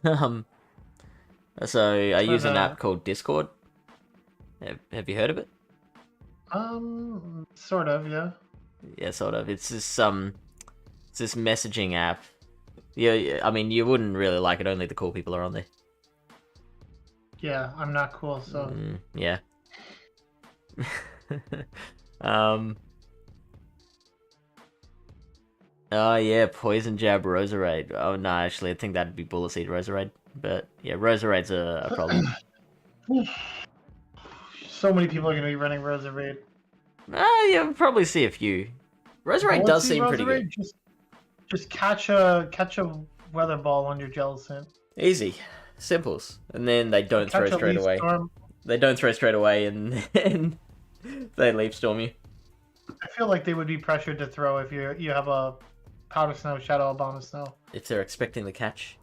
So I use an app called Discord. Have you heard of it? Sort of, yeah. Yeah, sort of. It's this messaging app. Yeah, I mean, you wouldn't really like it. Only the cool people are on there. Yeah, I'm not cool, so. Yeah. Oh yeah, Poison Jab Roserade. Oh no, actually, I think that'd be Bullet Seed Roserade. But yeah, Roserade's a problem. So many people are going to be running Roserade. You'll probably see a few. Roserade does seem pretty good. Just catch a weather ball on your Jellicent. Easy, simples, and then they don't throw straight away. They don't throw straight away, and they leaf storm you. I feel like they would be pressured to throw if you have a Powder Snow, Shadow Abomasnow. If they're expecting the catch.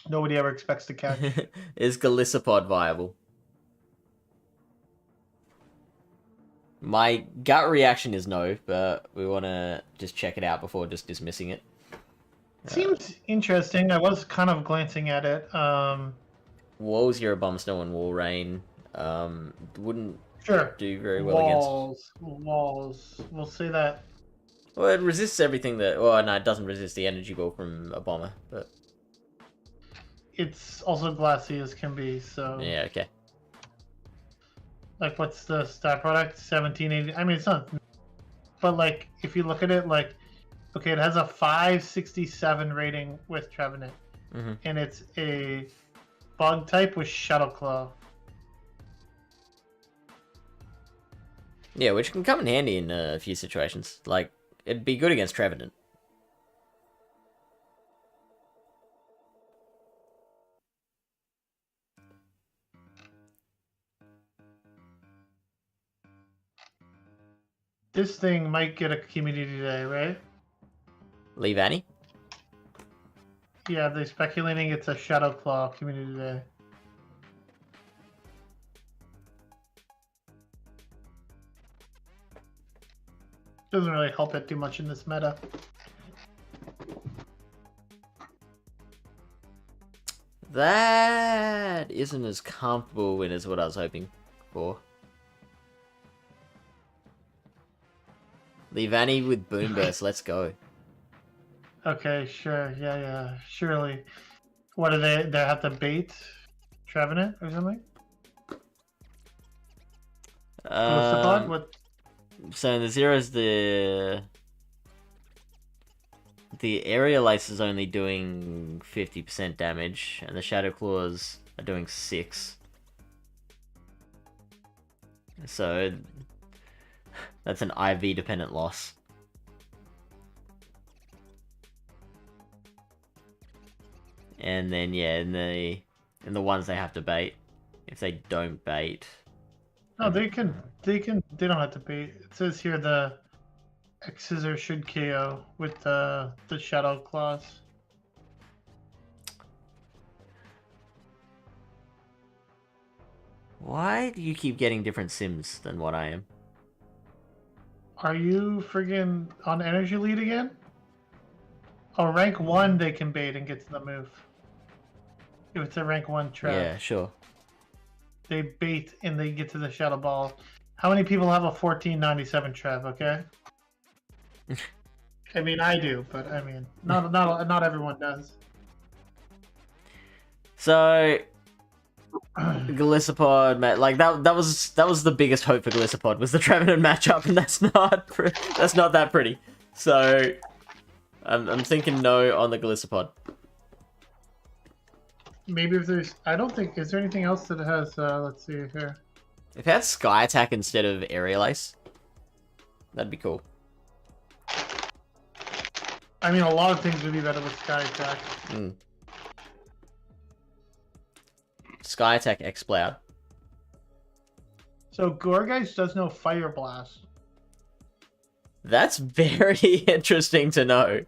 Nobody ever expects to catch. Is Galissapod viable? My gut reaction is no, but we want to just check it out before just dismissing it. Seems interesting. I was kind of glancing at it. Walls, your Abomasnow and Wall Rain wouldn't do very well against. Walls. We'll say that. Well, it resists everything that... Well, no, it doesn't resist the energy ball from a bomber, but... It's also glassy as can be, so... Yeah, okay. Like, what's the stat product? 1780. I mean, it's not... But, like, if you look at it, like... Okay, it has a 567 rating with Trevenant. Mm-hmm. and it's a bug type with Shuttle Claw. Yeah, which can come in handy in a few situations. Like, it'd be good against Trevenant. This thing might get a community day, right? Leave Annie? Yeah, they're speculating it's a Shadow Claw community day. Doesn't really help it too much in this meta. That isn't as comfortable win as what I was hoping for. Leave Annie with Boom Burst, let's go. Okay, sure. Yeah, surely. What do they have to bait Trevenant or something? What? So the zero's the aerial ace is only doing 50% damage, and the shadow claws are doing 6. So that's an IV dependent loss. And then yeah, in the ones they have to bait, if they don't bait. No, they don't have to bait. It says here the X-Scissor should KO with the Shadow Claws. Why do you keep getting different sims than what I am? Are you friggin' on energy lead again? Oh, rank 1 they can bait and get to the move. If it's a rank 1 trap. Yeah, sure. They bait and they get to the Shadow Ball. How many people have a 1497 trap, okay? I mean, I do, but I mean, not everyone does. So, Glisopod, like that was the biggest hope for Glisopod was the Trevenant matchup, and that's not that pretty. So, I'm thinking no on the Glisopod. Maybe if there's, I don't think, is there anything else that has? Let's see here. If it had Sky Attack instead of Aerial Ace, that'd be cool. I mean, a lot of things would be better with Sky Attack. Mm. Sky Attack Exploud. So Gorgeist does no Fire Blast. That's very interesting to know.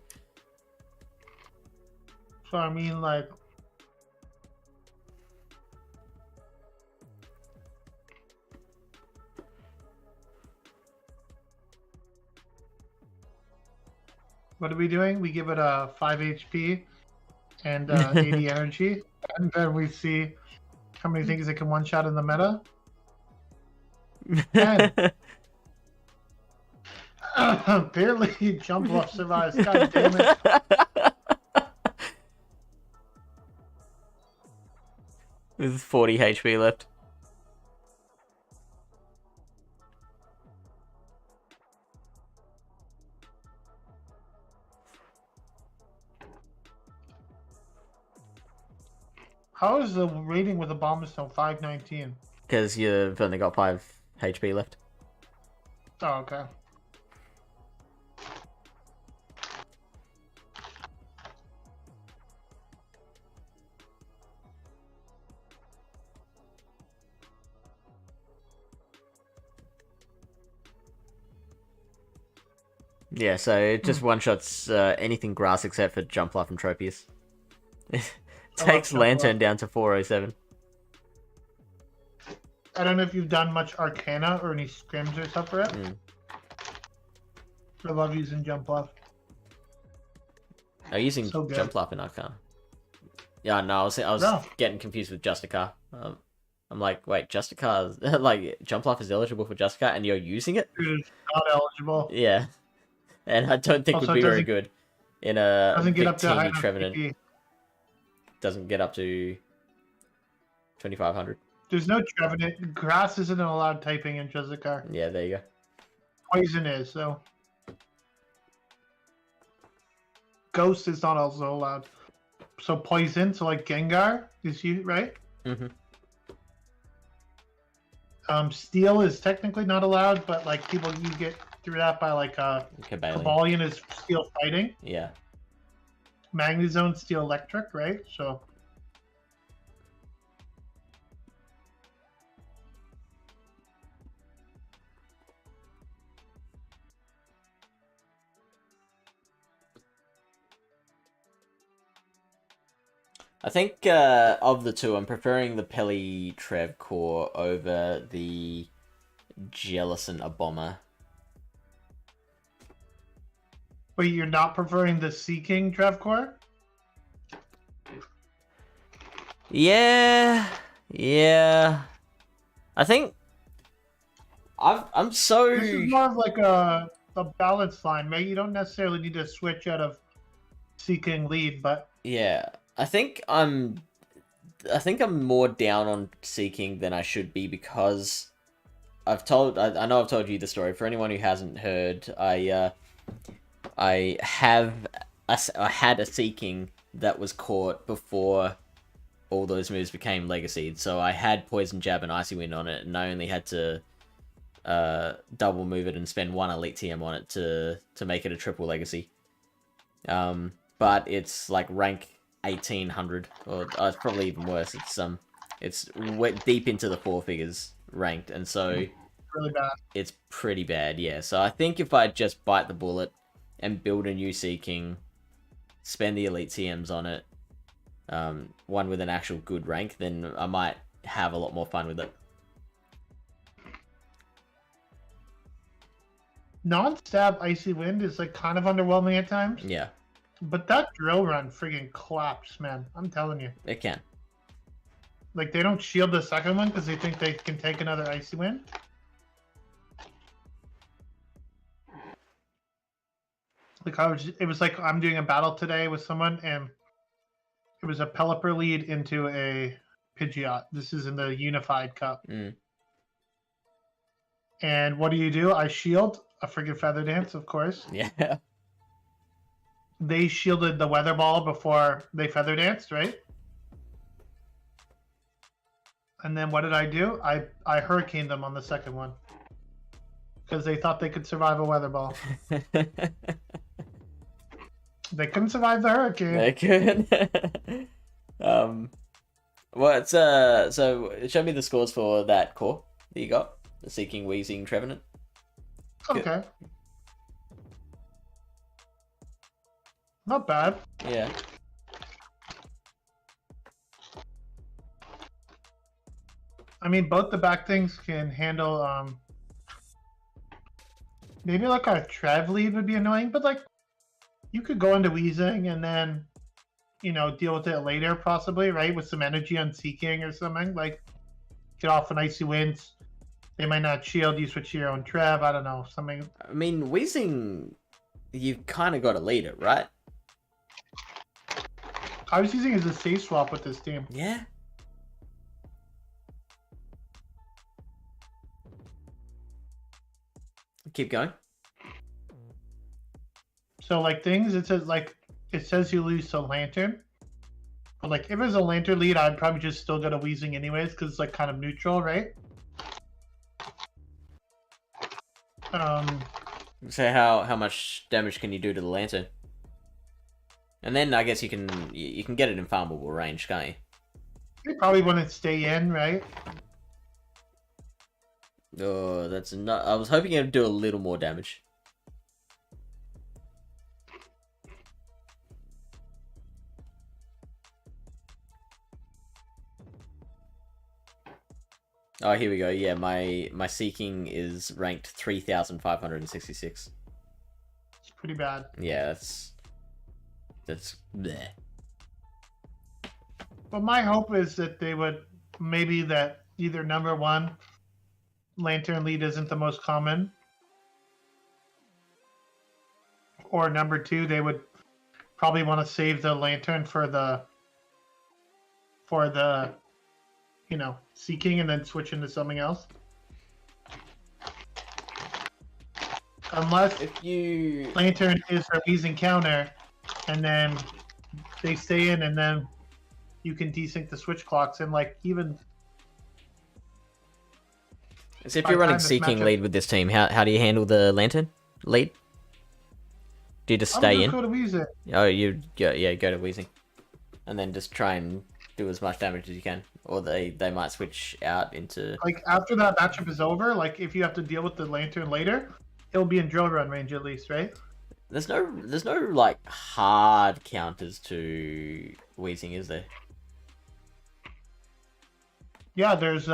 So I mean, like, what are we doing? We give it a 5 HP and 80 energy, and then we see how many things it can one-shot in the meta. 10. Barely jump off survives. God damn it. With 40 HP left. How is the rating with the bomb still 519? Because you've only got 5 HP left. Oh, okay. Yeah, so it just one-shots anything grass except for Jump Life and Tropius. It takes Lantern down to 407. I don't know if you've done much Arcana or any scrims or stuff for it. I love using Jump Off. I'm using So good. Jump Life in Arcana. Yeah, no, I was getting confused with Justicar. I'm like, wait, Justicar, like, Jump Life is eligible for Justicar and you're using it? It is not eligible. Yeah. And I don't think Also, would be very good in a doesn't get big up to teamy high Trevenant. PP. Doesn't get up to 2500. There's no Trevenant. Grass isn't allowed typing in Justicar. Yeah, there you go. Poison is, so. Ghost is not also allowed. so poison, so like Gengar is you right? Mm-hmm. Steel is technically not allowed, but like people you get through that by like Cobalion is steel fighting. Yeah. Magnezone steel electric, right? So I think of the two, I'm preferring the Pelly Trev core over the Jellicent Abomber. but you're not preferring the Seeking Trevcore? Yeah. I think I'm so. This is more of like a balance line, right? You don't necessarily need to switch out of Seeking lead, but Yeah, I think I'm more down on Seeking than I should be because I know I've told you the story. For anyone who hasn't heard, I had a Seeking that was caught before all those moves became Legacied. So I had Poison Jab and Icy Wind on it, and I only had to double move it and spend one Elite TM on it to make it a triple Legacy. But it's like rank 1800, or it's probably even worse. It's deep into the 4 figures ranked, and so really bad. It's pretty bad, yeah. So I think if I just bite the bullet and build a new Seeking, spend the Elite TMs on it, one with an actual good rank, then I might have a lot more fun with it. Non-stab Icy Wind is like kind of underwhelming at times. Yeah. But that drill run friggin' claps, man. I'm telling you. It can. Like, they don't shield the second one because they think they can take another Icy Wind. Like, it was like I'm doing a battle today with someone, and it was a Pelipper lead into a Pidgeot. This is in the Unified Cup. Mm. And what do? I shield a friggin' Feather Dance, of course. Yeah. They shielded the Weather Ball before they Feather Danced, right? And then what did I do? I Hurricaned them on the second one. Because they thought they could survive a Weather Ball. They couldn't survive the Hurricane. They could. Well, so show me the scores for that core that you got. The Seeking, Weezing, Trevenant. Okay. Not bad. Yeah. I mean, both the back things can handle, maybe like a Trev lead would be annoying, but like, you could go into Weezing and then, deal with it later, possibly, right? With some energy on Seeking or something. Like, get off an Icy Winds. They might not shield, you switch to your own Trev, I don't know, something. I mean, Weezing, you've kind of got to lead it, right? I was using it as a safe swap with this team. Yeah. Keep going. So like things, it says you lose to Lantern. But like if it was a Lantern lead, I'd probably just still go to Weezing anyways, because it's like kind of neutral, right? So how much damage can you do to the Lantern? And then I guess you can get it in farmable range, can't you? You probably want to stay in, right? Oh, that's not. I was hoping it'd do a little more damage. Oh, here we go. Yeah, my Seeking is ranked 3,566. It's pretty bad. Yeah, that's bleh. But my hope is that they would maybe that either number one, Lantern lead isn't the most common, or number two, they would probably want to save the Lantern for the Seeking and then switch into something else. Unless If you Lantern is their Weezing counter, and then they stay in, and then you can desync the switch clocks, and like even. So if you're running Seeking lead with this team, how do you handle the Lantern lead? Do you just stay in? Go to Weezing. Oh, go to Weezing, and then just try and do as much damage as you can, or they might switch out into. Like after that matchup is over, like if you have to deal with the Lantern later, it'll be in drill run range at least, right? There's no like hard counters to Weezing, is there? Yeah, there's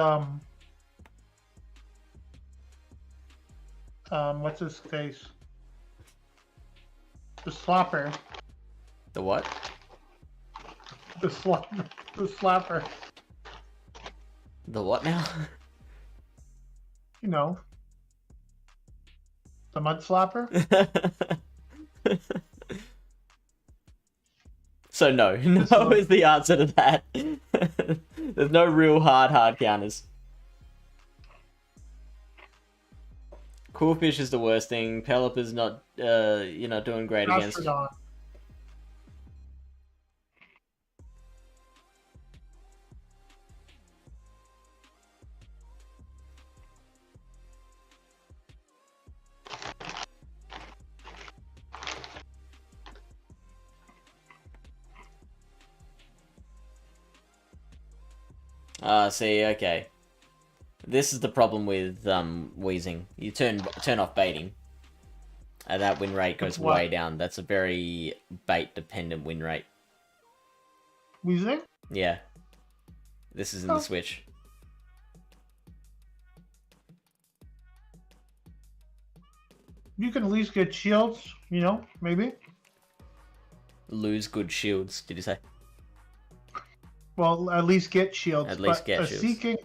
what's his face? The Slapper. The what? The Slapper. The what now? You know. The Mud Slapper? So no is the answer to that. There's no real hard counters. Coolfish is the worst thing. Pelip is not, you're not doing great against. See, okay. This is the problem with Weezing. You turn off baiting, and that win rate goes way down. That's a very bait dependent win rate. Weezing? Yeah. This is in the Switch. You can at least get shields, you know, maybe. Lose good shields, did you say? Well, at least get shields. At least get shields. Seeking,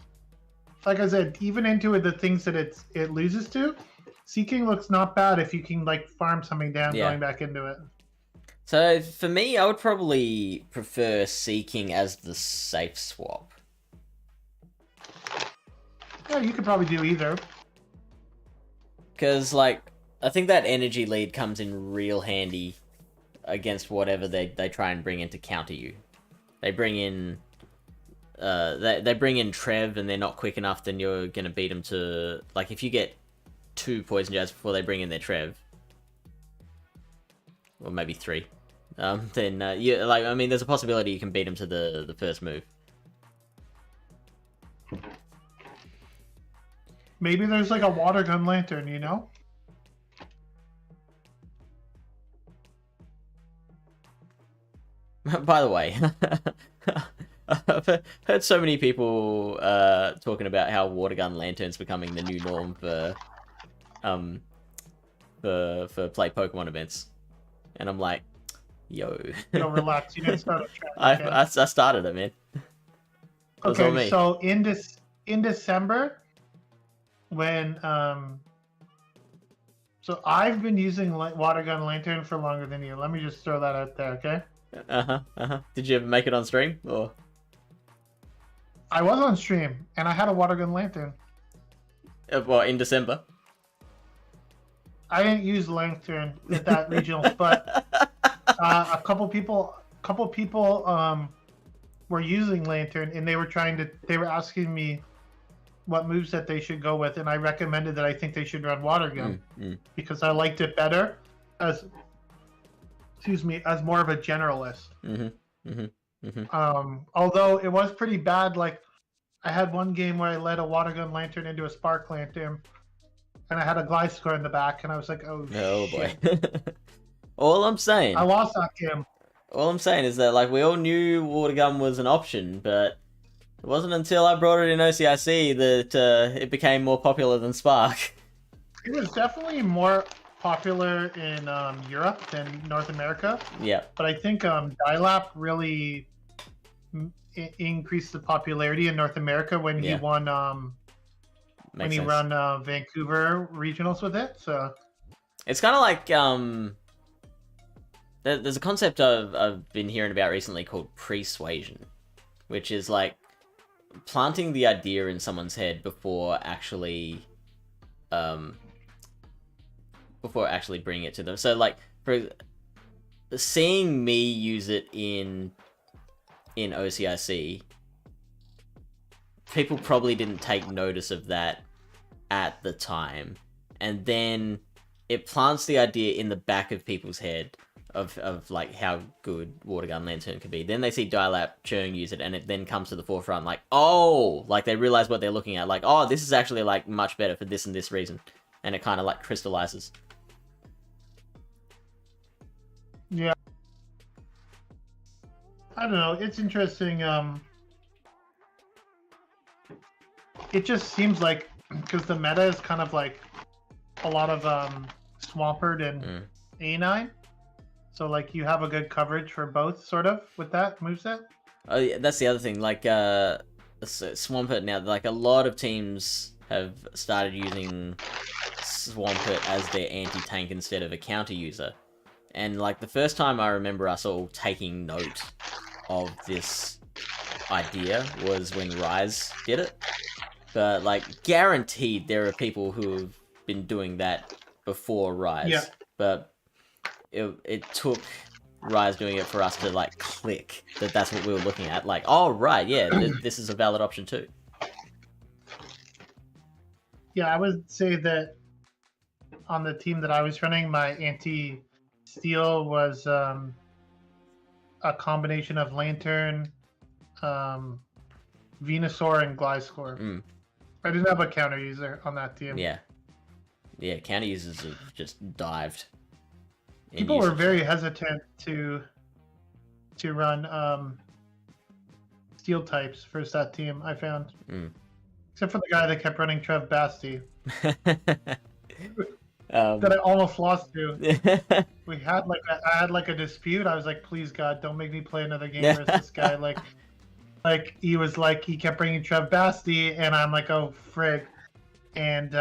like I said, even into the things that it loses to, Seeking looks not bad if you can like farm something down going back into it. So for me, I would probably prefer Seeking as the safe swap. Yeah, you could probably do either. Because like I think that energy lead comes in real handy against whatever they try and bring in to counter you. They bring in they bring in Trev and they're not quick enough, then you're gonna beat them to like if you get 2 poison jabs before they bring in their Trev, or maybe 3, then you like I mean there's a possibility you can beat them to the first move. Maybe there's like a water gun lantern, you know? By the way, I've heard so many people talking about how water gun lanterns becoming the new norm for play Pokemon events, and I'm like, yo, relax, you didn't start a trend. I started it, man. Okay, so in December, when so I've been using water gun lantern for longer than you. Let me just throw that out there, okay? Did you ever make it on stream, or? I was on stream, and I had a water gun lantern. Well, in December. I didn't use lantern at that regionals, but a couple people were using lantern, and they were asking me what moves that they should go with, and I recommended that I think they should run water gun because I liked it better as more of a generalist. Although it was pretty bad, like I had one game where I led a water gun lantern into a spark lantern, and I had a Gliscor in the back, and I was like, oh shit. Boy. All I'm saying, I lost that game. All I'm saying is that like we all knew water gun was an option, but it wasn't until I brought it in OCIC that it became more popular than Spark. It was definitely more popular in Europe than North America. Yeah. But I think Dilap really increased the popularity in North America when he won he ran Vancouver regionals with it. So it's kind of like there's a concept I've been hearing about recently called persuasion, which is like planting the idea in someone's head before actually bringing it to them. So like seeing me use it in OCIC, people probably didn't take notice of that at the time, and then it plants the idea in the back of people's head of like how good Water Gun Lantern could be. Then they see Dialap Churn use it, and it then comes to the forefront, like, oh, like they realize what they're looking at, like, oh, this is actually like much better for this and this reason, and it kind of like crystallizes. Yeah. I don't know. It's interesting. It just seems like, because the meta is kind of like a lot of Swampert and A9. So like you have a good coverage for both, sort of, with that moveset. Oh yeah, that's the other thing. Like Swampert now, like a lot of teams have started using Swampert as their anti-tank instead of a counter user. And like the first time I remember us all taking note of this idea was when Rise did it. But like guaranteed there are people who have been doing that before Rise. Yeah. But it took Rise doing it for us to like click that that's what we were looking at. Like, oh right, yeah, this is a valid option too. Yeah, I would say that on the team that I was running, my anti-steal was a combination of Lantern, Venusaur, and Gliscor. I didn't have a counter user on that team. Yeah. Yeah, counter users have just dived. People were very hesitant to run steel types for that team, I found. Except for the guy that kept running Trev Basti. That I almost lost to. I had like a dispute. I was like, please God, don't make me play another game versus this guy. Like he was like, he kept bringing Trev Basti, and I'm like, oh frig. And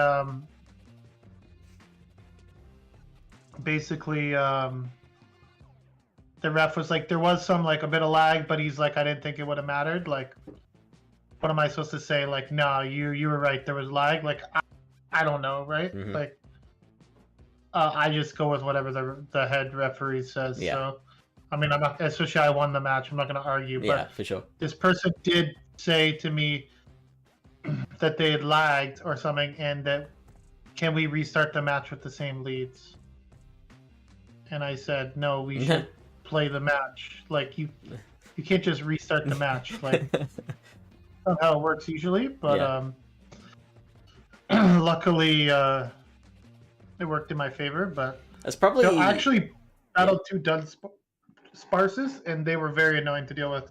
basically the ref was like, there was some like a bit of lag, but he's like, I didn't think it would have mattered. Like, what am I supposed to say? Like, no, you were right, there was lag. Like, I don't know, right? Like, I just go with whatever the head referee says. Yeah. So I mean, I'm not, especially I won the match, I'm not going to argue. But yeah, for sure. This person did say to me that they had lagged or something, and that, can we restart the match with the same leads? And I said, no, we should play the match. Like, you can't just restart the match. Like, that's not how it works usually. But luckily, it worked in my favor. But that's probably. I actually battled two Dunsparces, and they were very annoying to deal with.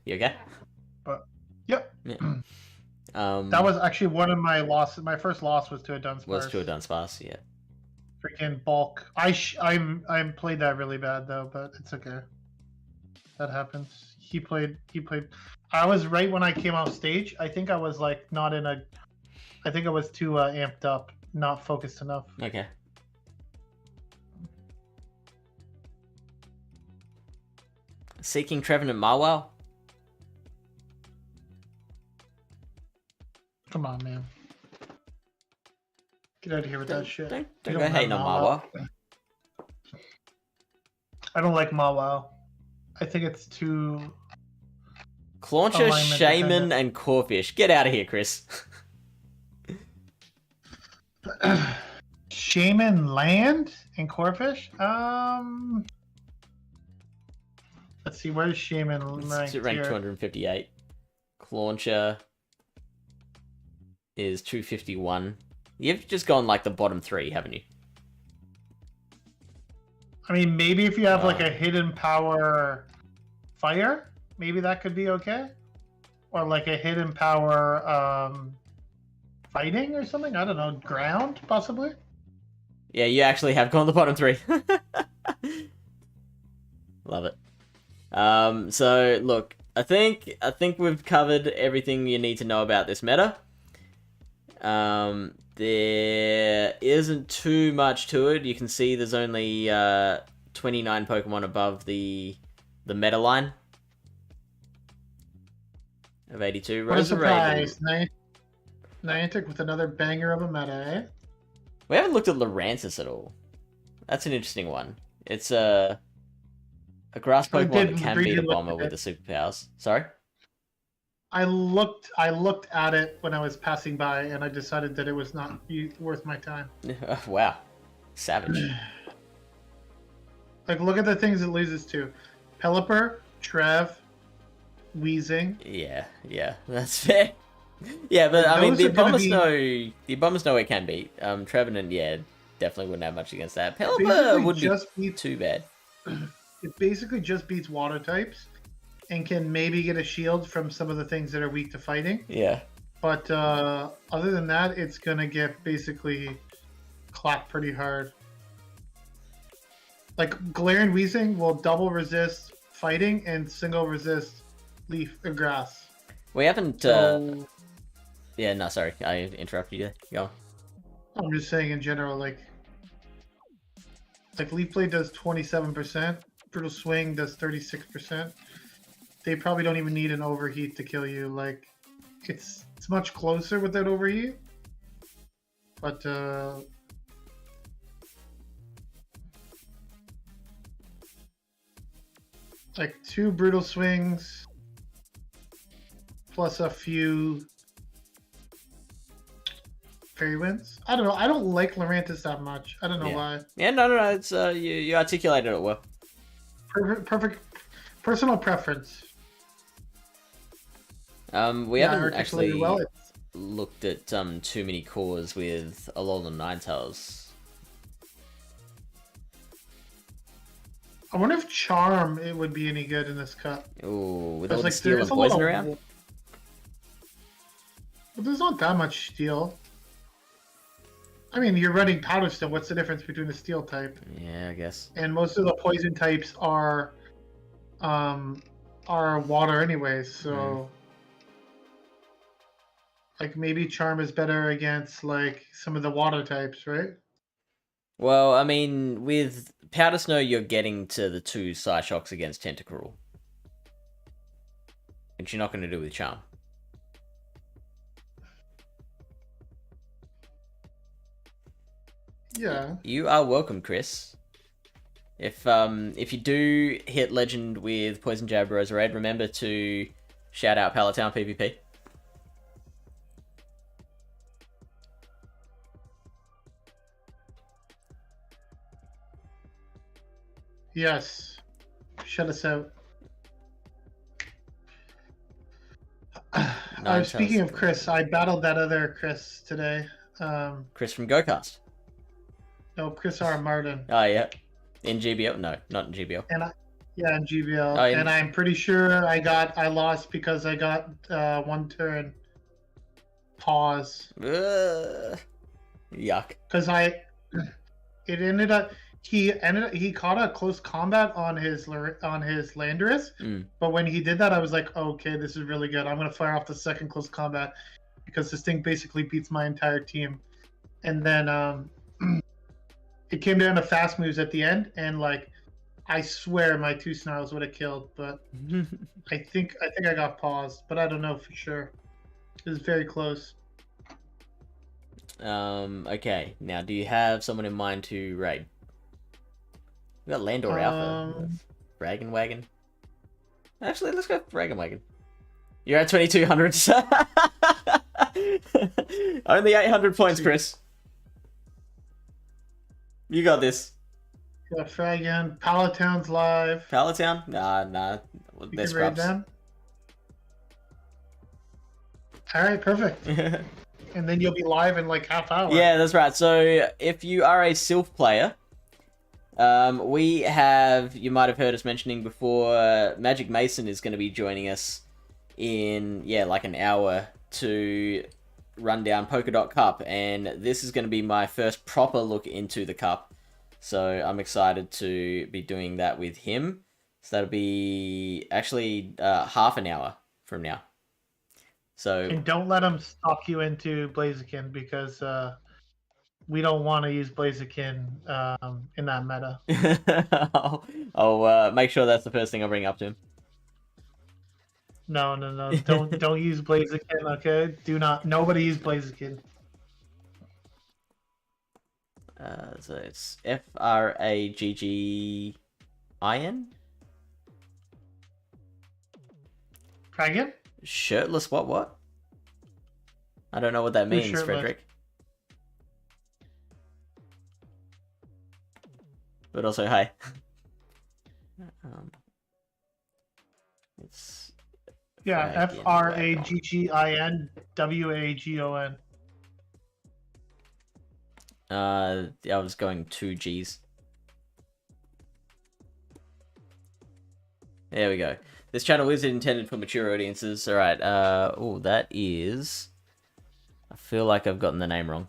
You okay? But yep. Yeah. That was actually one of my losses. My first loss was to a Dunsparce. Was to a Dunsparce, yeah. Freaking bulk. I played that really bad though, but it's okay. That happens. He played. I was right when I came off stage. I think I was like not in a. I think I was too amped up, not focused enough. Okay. Seeking Trevenant Marwell. Come on, man. Get out of here with that shit. Don't go hating on Marwell. I don't like Marwell. I think it's too... Clauncher, Shaman, and Corfish. Get out of here, Chris. Shaman, Land, and Corfish? Let's see, where's Shaman ranked It's ranked here? 258. Clauncher is 251. You've just gone like the bottom three, haven't you? I mean, maybe if you have like a hidden power fire, maybe that could be okay. Or like a hidden power fighting or something. I don't know. Ground, possibly. Yeah, you actually have gone the bottom three. Love it. So look, I think we've covered everything you need to know about this meta. There isn't too much to it. You can see there's only 29 Pokemon above the meta line of 82. What a surprise! Niantic with another banger of a meta, eh? We haven't looked at Lurantis at all. That's an interesting one. It's a grass I Pokemon did that can briefly beat a look bomber at with it. the superpowers. Sorry? I looked at it when I was passing by, and I decided that it was not worth my time. Wow. Savage. Like, look at the things it loses to: Pelipper, Trev, Weezing. Yeah, that's fair. Yeah, but I mean, Those are gonna the bombers know it can beat. Trevenant, yeah, definitely wouldn't have much against that. Pelipper basically wouldn't just be beats. too bad. It basically just beats water types, and can maybe get a shield from some of the things that are weak to fighting. Yeah. But other than that, it's gonna get basically clapped pretty hard. Like Glare and Weezing will double resist fighting and single resist leaf or grass. We haven't. So Yeah, no, sorry, I interrupted you there. Go on. I'm just saying in general, like Leaf Blade does 27%, Brutal Swing does 36%. They probably don't even need an overheat to kill you. Like it's much closer without overheat, but like 2 Brutal Swings plus a few Fairy Winds. I don't know. I don't like Lurantis that much. I don't know why. Yeah, no. It's you articulated it well. Perfect personal preference. We haven't actually well. looked at too many cores with Alolan Ninetales. I wonder if Charm it would be any good in this cut. Ooh, with all the Like, steel there's and a lot poison of- around. But there's not that much steel. I mean, you're running Powder Stone. What's the difference between the steel type? Yeah, I guess. And most of the poison types are water anyways. So, like maybe Charm is better against like some of the water types, right? Well, I mean, with Powder Snow, you're getting to the 2 Psyshocks against Tentacruel. Which you're not going to do with Charm. Yeah. You are welcome, Chris. If you do hit Legend with Poison Jab Roserade, remember to shout out Pallet Town PvP. Yes. Shut us out. Speaking of Chris, I battled that other Chris today. Chris from GoCast. No, Chris R. Martin. Oh, yeah. In GBL? No, not in GBL. And yeah, in GBL. Oh, and I'm pretty sure I lost because I got 1 turn pause. Yuck. Because it ended up he caught a close combat on his Landorus, but when he did that, I was like, okay, this is really good. I'm gonna fire off the second close combat because this thing basically beats my entire team. And then it came down to fast moves at the end, and like I swear my 2 Snarls would have killed, but I think I got paused, but I don't know for sure. It was very close. Okay. Now, do you have someone in mind to raid? We got Landor Alpha. Dragon Wagon. Actually, let's go Dragon Wagon. You're at 2200. Only 800 points, Chris. You got this. Got Fragan. Pallet Town's live. Pallet Town? Nah. You They're can raid scrubs. them. All right, perfect. And then you'll be live in like half hour. Yeah, that's right. So if you are a Silph player, we have, you might have heard us mentioning before, Magic Mason is going to be joining us in, like an hour to run down Polka Dot Cup. And this is going to be my first proper look into the Cup. So I'm excited to be doing that with him. So that'll be actually half an hour from now. So And don't let them stalk you into Blaziken because we don't want to use Blaziken in that meta. I'll make sure that's the first thing I bring up to him. No. Don't use Blaziken, okay? Do not. Nobody use Blaziken. So it's FRAGGIN. Try again? Shirtless what? I don't know what that Who's means, shirtless? Frederick. But also, hi. It's Yeah, Fraggin FRAGGINWAGON. I was going 2 G's. There we go. This channel is intended for mature audiences. Alright, oh, that is... I feel like I've gotten the name wrong.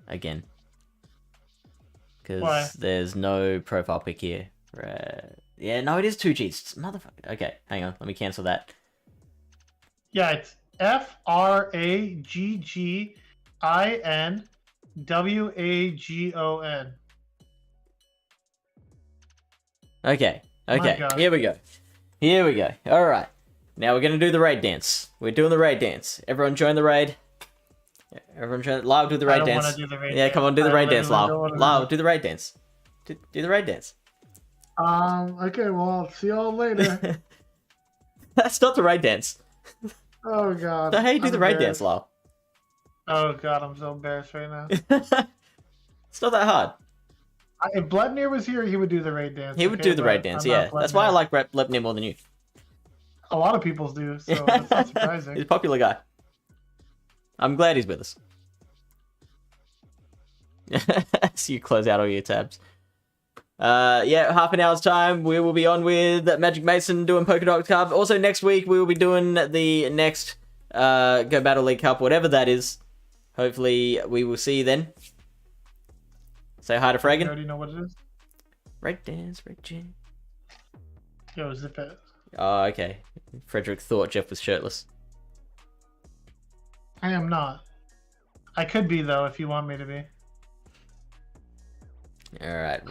Again. Why? Because there's no profile pic here. Right. Yeah, no, it is 2 G's. Motherfucker. Okay, hang on. Let me cancel that. Yeah, it's FRAGGINWAGON. Okay, My okay. God. Here we go. Here we go. Alright. Now we're going to do the raid dance. We're doing the raid dance. Everyone join the raid. Everyone join... Lyle, do the raid I don't dance. want to do the raid Yeah, dance. come on, do the I raid dance, literally don't Lyle. wanna do Lyle, it. do the raid dance. Do the raid dance. Okay, well, I'll see y'all later. That's not the raid dance. Oh, God. So how you do I'm the raid dance, embarrassed. Lyle? Oh, God, I'm so embarrassed right now. It's not that hard. If Blepnir was here, he would do the raid dance. He would okay, do the but raid dance, I'm not yeah. That's why I Blepnir. like Blepnir more than you. A lot of people do, so that's not He's surprising. a popular guy. I'm glad he's with us. So you close out all your tabs. Yeah, half an hour's time, we will be on with Magic Mason doing Polka Dot Cup. Also, next week, we will be doing the next Go Battle League Cup, whatever that is. Hopefully, we will see you then. Say hi to I Fraggin. already know what it is. Raid dance, raid jam. Yo, zip it. Oh, okay. Frederick thought Jeff was shirtless. I am not. I could be, though, if you want me to be. Alright.